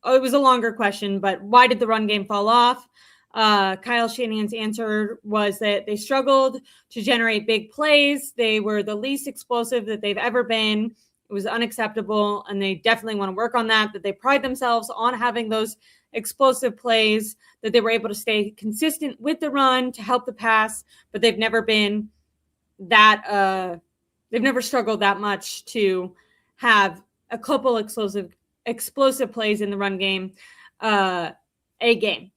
it was a longer question, but why did the run game fall off? Kyle Shanahan's answer was that they struggled to generate big plays. They were the least explosive that they've ever been. It was unacceptable, and they definitely want to work on that they pride themselves on having those explosive plays, that they were able to stay consistent with the run to help the pass, but they've never been that they've never struggled that much to have a couple explosive plays in the run game, a game.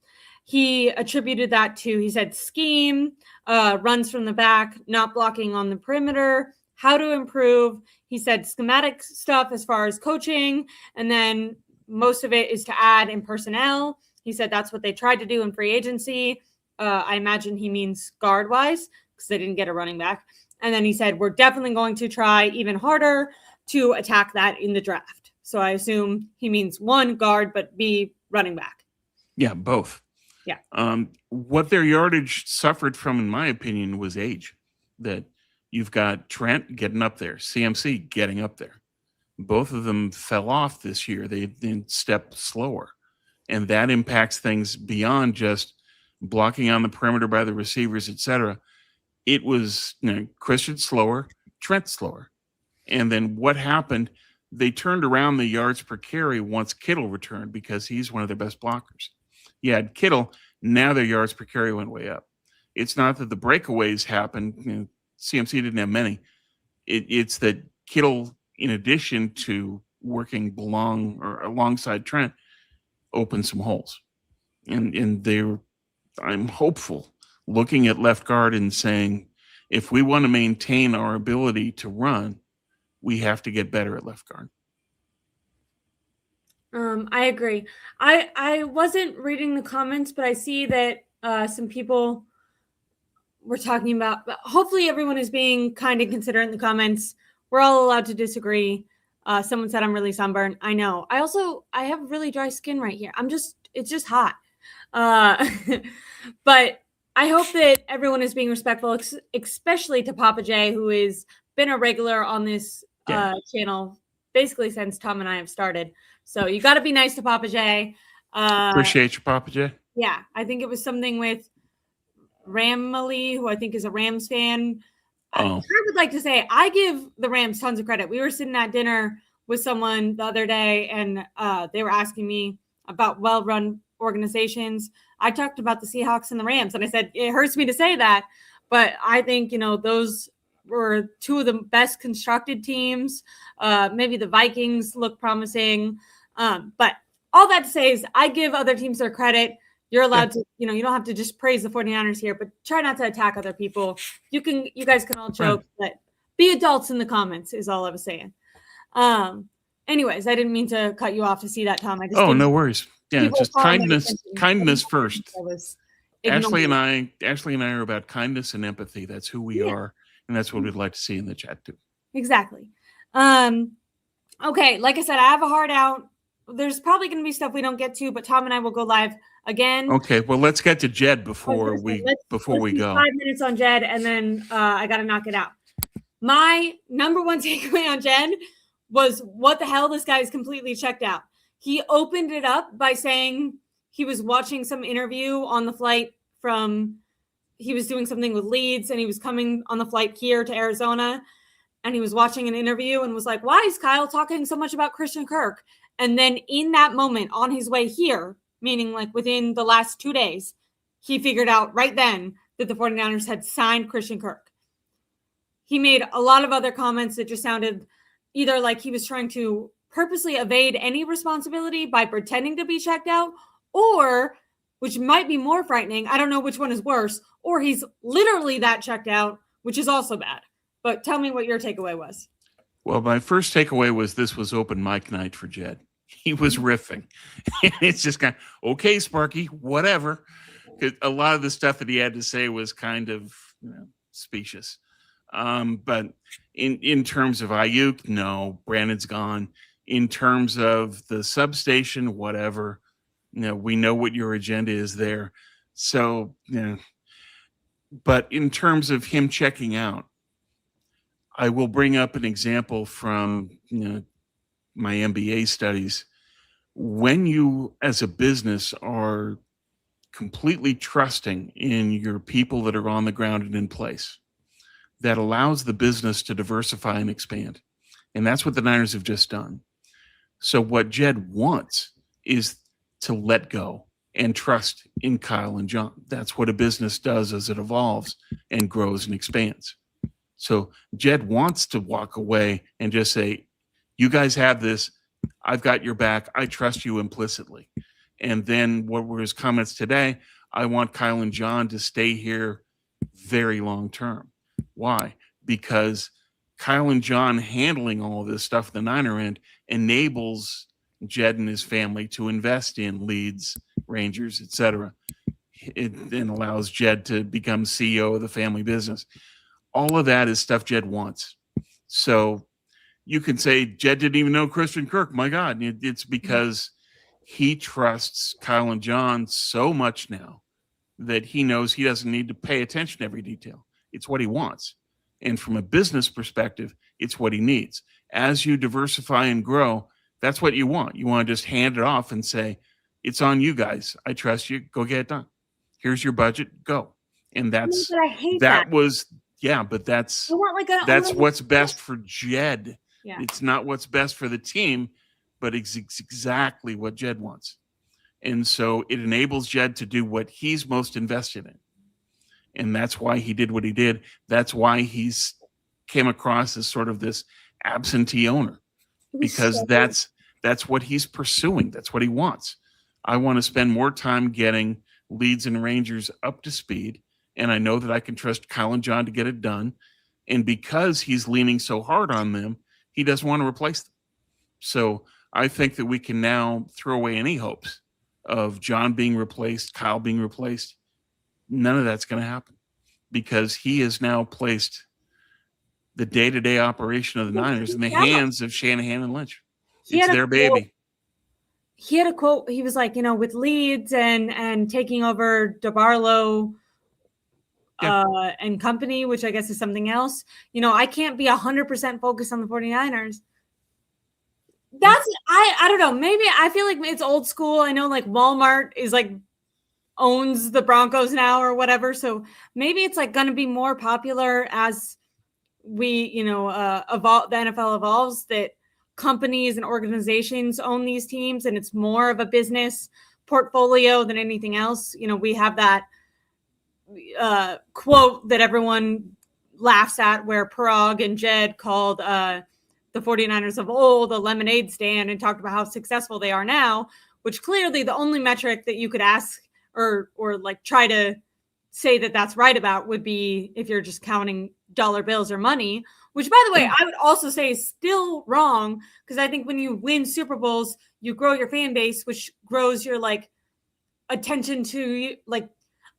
He attributed that to, he said, scheme, runs from the back, not blocking on the perimeter, how to improve. He said schematic stuff as far as coaching, and then most of it is to add in personnel. He said that's what they tried to do in free agency. I imagine he means guard-wise, because they didn't get a running back. And then he said, we're definitely going to try even harder to attack that in the draft. So I assume he means one, guard, but B, running back. Yeah, both. Yeah. What their yardage suffered from, in my opinion, was age. That you've got Trent getting up there, CMC getting up there. Both of them fell off this year. They didn't step slower. And that impacts things beyond just blocking on the perimeter by the receivers, etc. It was, Christian slower, Trent slower. And then what happened? They turned around the yards per carry once Kittle returned, because he's one of their best blockers. You had Kittle, now their yards per carry went way up. It's not that the breakaways happened. CMC didn't have many. It's that Kittle, in addition to working alongside Trent, opened some holes. And I'm hopeful, looking at left guard and saying, if we want to maintain our ability to run, we have to get better at left guard. I agree. I wasn't reading the comments, but I see that some people were talking about, hopefully everyone is being kind and considerate in the comments. We're all allowed to disagree. Someone said I'm really sunburned. I know. I have really dry skin right here. It's just hot. But I hope that everyone is being respectful, especially to Papa J, who has been a regular on this channel basically since Tom and I have started. So you got to be nice to Papa J. Appreciate you, Papa J. Yeah, I think it was something with Ramley, who I think is a Rams fan. I would like to say I give the Rams tons of credit. We were sitting at dinner with someone the other day, and they were asking me about well-run organizations. I talked about the Seahawks and the Rams, and I said, it hurts me to say that, but I think, those were two of the best constructed teams. Maybe the Vikings look promising. But all that to say is I give other teams their credit. You're allowed to, you don't have to just praise the 49ers here, but try not to attack other people. You guys can all joke, but be adults in the comments is all I was saying. Anyways, I didn't mean to cut you off to see that, Tom. No worries. Yeah, just kindness first. Ashley and I are about kindness and empathy. That's who we are, and that's what we'd like to see in the chat too. Exactly. Okay, like I said, I have a heart out. There's probably going to be stuff we don't get to, but Tom and I will go live again. Okay, well, let's get to Jed before we go. 5 minutes on Jed, and then I got to knock it out. My number one takeaway on Jed was, what the hell? This guy is completely checked out. He opened it up by saying he was watching some interview on the flight he was doing something with Leeds, and he was coming on the flight here to Arizona, and he was watching an interview and was like, why is Kyle talking so much about Christian Kirk? And then in that moment on his way here, meaning like within the last 2 days, he figured out right then that the 49ers had signed Christian Kirk. He made a lot of other comments that just sounded either like he was trying to purposely evade any responsibility by pretending to be checked out, or, which might be more frightening, I don't know which one is worse, or he's literally that checked out, which is also bad. But tell me what your takeaway was. Well, my first takeaway was this was open mic night for Jed. He was riffing. And it's just kind of, okay, Sparky, whatever. A lot of the stuff that he had to say was kind of specious. But in terms of Ayuk, no, Brandon's gone. In terms of the substation, whatever, we know what your agenda is there. So, but in terms of him checking out, I will bring up an example from my MBA studies. When you, as a business, are completely trusting in your people that are on the ground and in place, that allows the business to diversify and expand. And that's what the Niners have just done. So what Jed wants is to let go and trust in Kyle and John. That's what a business does as it evolves and grows and expands. So Jed wants to walk away and just say, you guys have this. I've got your back. I trust you implicitly. And then what were his comments today? I want Kyle and John to stay here very long term. Why? Because Kyle and John handling all of this stuff at the Niner end enables Jed and his family to invest in Leeds, Rangers, etc. It then allows Jed to become CEO of the family business. All of that is stuff Jed wants. So you can say Jed didn't even know Christian Kirk. My God, it's because he trusts Kyle and John so much now that he knows he doesn't need to pay attention to every detail. It's what he wants. And from a business perspective, it's what he needs. As you diversify and grow, that's what you want. You want to just hand it off and say, it's on you guys. I trust you. Go get it done. Here's your budget. Go. And that's I hate that was but that's what's best for Jed. Yeah. It's not what's best for the team, but it's exactly what Jed wants. And so it enables Jed to do what he's most invested in. And that's why he did what he did. That's why he's came across as sort of this absentee owner, because that's what he's pursuing. That's what he wants. I want to spend more time getting Leeds and Rangers up to speed. And I know that I can trust Kyle and John to get it done. And because he's leaning so hard on them, he doesn't want to replace them. So I think that we can now throw away any hopes of John being replaced, Kyle being replaced. None of that's going to happen because he has now placed the day-to-day operation of the Niners in the hands of Shanahan and Lynch. It's their baby. He had a quote. He was like, with Leeds and taking over DeBarlo and company, which I guess is something else. I can't be 100% focused on the 49ers. That's, I don't know. Maybe I feel like it's old school. I know like Walmart is like owns the Broncos now or whatever. So maybe it's like going to be more popular as we, evolve, the NFL evolves, that companies and organizations own these teams and it's more of a business portfolio than anything else. We have that quote that everyone laughs at where Parag and Jed called the 49ers of old a lemonade stand and talked about how successful they are now, which clearly the only metric that you could ask or like try to say that that's right about would be if you're just counting dollar bills or money, which by the way, I would also say is still wrong, because I think when you win Super Bowls, you grow your fan base, which grows your like attention to like,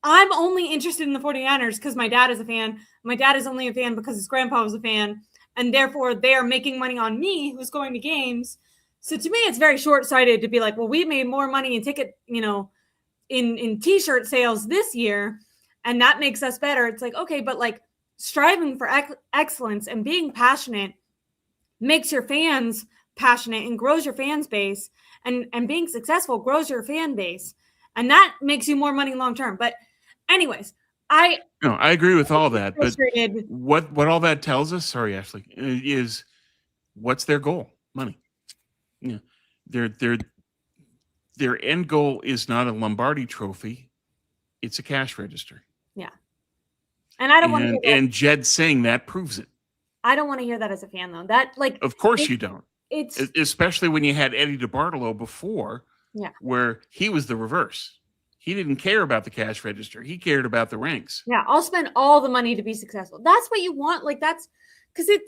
I'm only interested in the 49ers because my dad is a fan. My dad is only a fan because his grandpa was a fan. And therefore they are making money on me who's going to games. So to me, it's very short-sighted to be like, well, we made more money in ticket, in t-shirt sales this year, and that makes us better. It's like, okay, but like striving for excellence and being passionate makes your fans passionate and grows your fans base, and being successful grows your fan base. And that makes you more money long-term. But anyways, I agree with all that. But what all that tells us, sorry, Ashley, is what's their goal? Money. Yeah. Their end goal is not a Lombardi trophy. It's a cash register. Yeah. And I don't want to hear that. And Jed saying that proves it. I don't want to hear that as a fan, though. That like, of course you don't. It's especially when you had Eddie DeBartolo before, Yeah. Where he was the reverse. He didn't care about the cash register. He cared about the rings. Yeah, I'll spend all the money to be successful. That's what you want. Like that's because it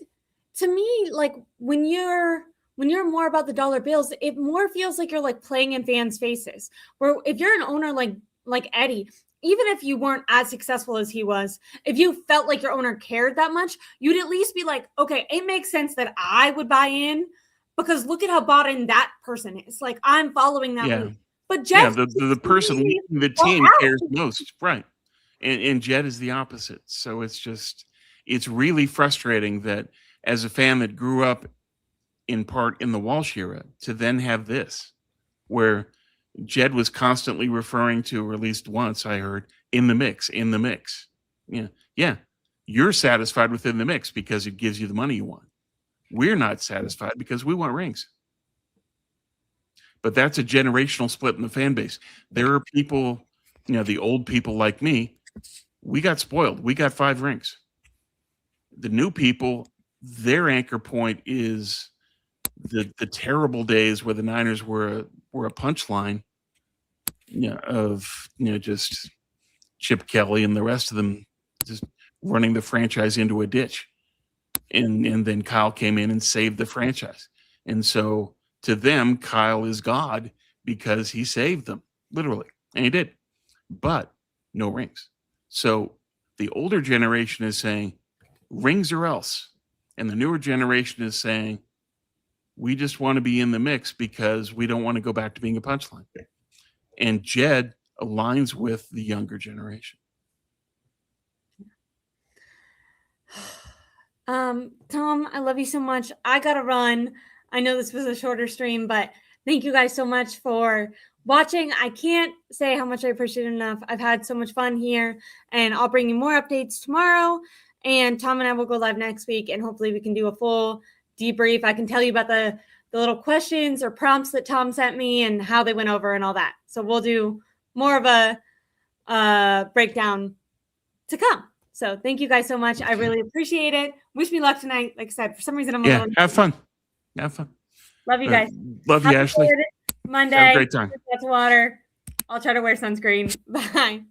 to me, like when you're more about the dollar bills, it more feels like you're like playing in fans' faces. Where if you're an owner like Eddie, even if you weren't as successful as he was, if you felt like your owner cared that much, you'd at least be like, okay, it makes sense that I would buy in because look at how bought in that person is. Like I'm following that lead. But Jed, the person leading the team cares most, right? And Jed is the opposite. So it's really frustrating that as a fan that grew up in part in the Walsh era to then have this, where Jed was constantly referring to, or at least once I heard, in the mix. Yeah. You're satisfied within the mix because it gives you the money you want. We're not satisfied because we want rings. But that's a generational split in the fan base. There are people, the old people like me, we got spoiled. We got 5 rings. The new people, their anchor point is the terrible days where the Niners were a punchline of just Chip Kelly and the rest of them just running the franchise into a ditch. And then Kyle came in and saved the franchise. And so to them, Kyle is God because he saved them, literally. And he did. But no rings. So the older generation is saying, rings or else. And the newer generation is saying, we just want to be in the mix because we don't want to go back to being a punchline. And Jed aligns with the younger generation. Tom, I love you so much. I gotta run. I know this was a shorter stream, but thank you guys so much for watching. I can't say how much I appreciate it enough. I've had so much fun here, and I'll bring you more updates tomorrow. And Tom and I will go live next week, and hopefully we can do a full debrief. I can tell you about the little questions or prompts that Tom sent me and how they went over and all that. So we'll do more of a breakdown to come. So thank you guys so much. I really appreciate it. Wish me luck tonight. Like I said, for some reason I'm alone. Have fun. Love you guys. Love you, Ashley. Monday. Have a great time. Lots of water. I'll try to wear sunscreen. Bye.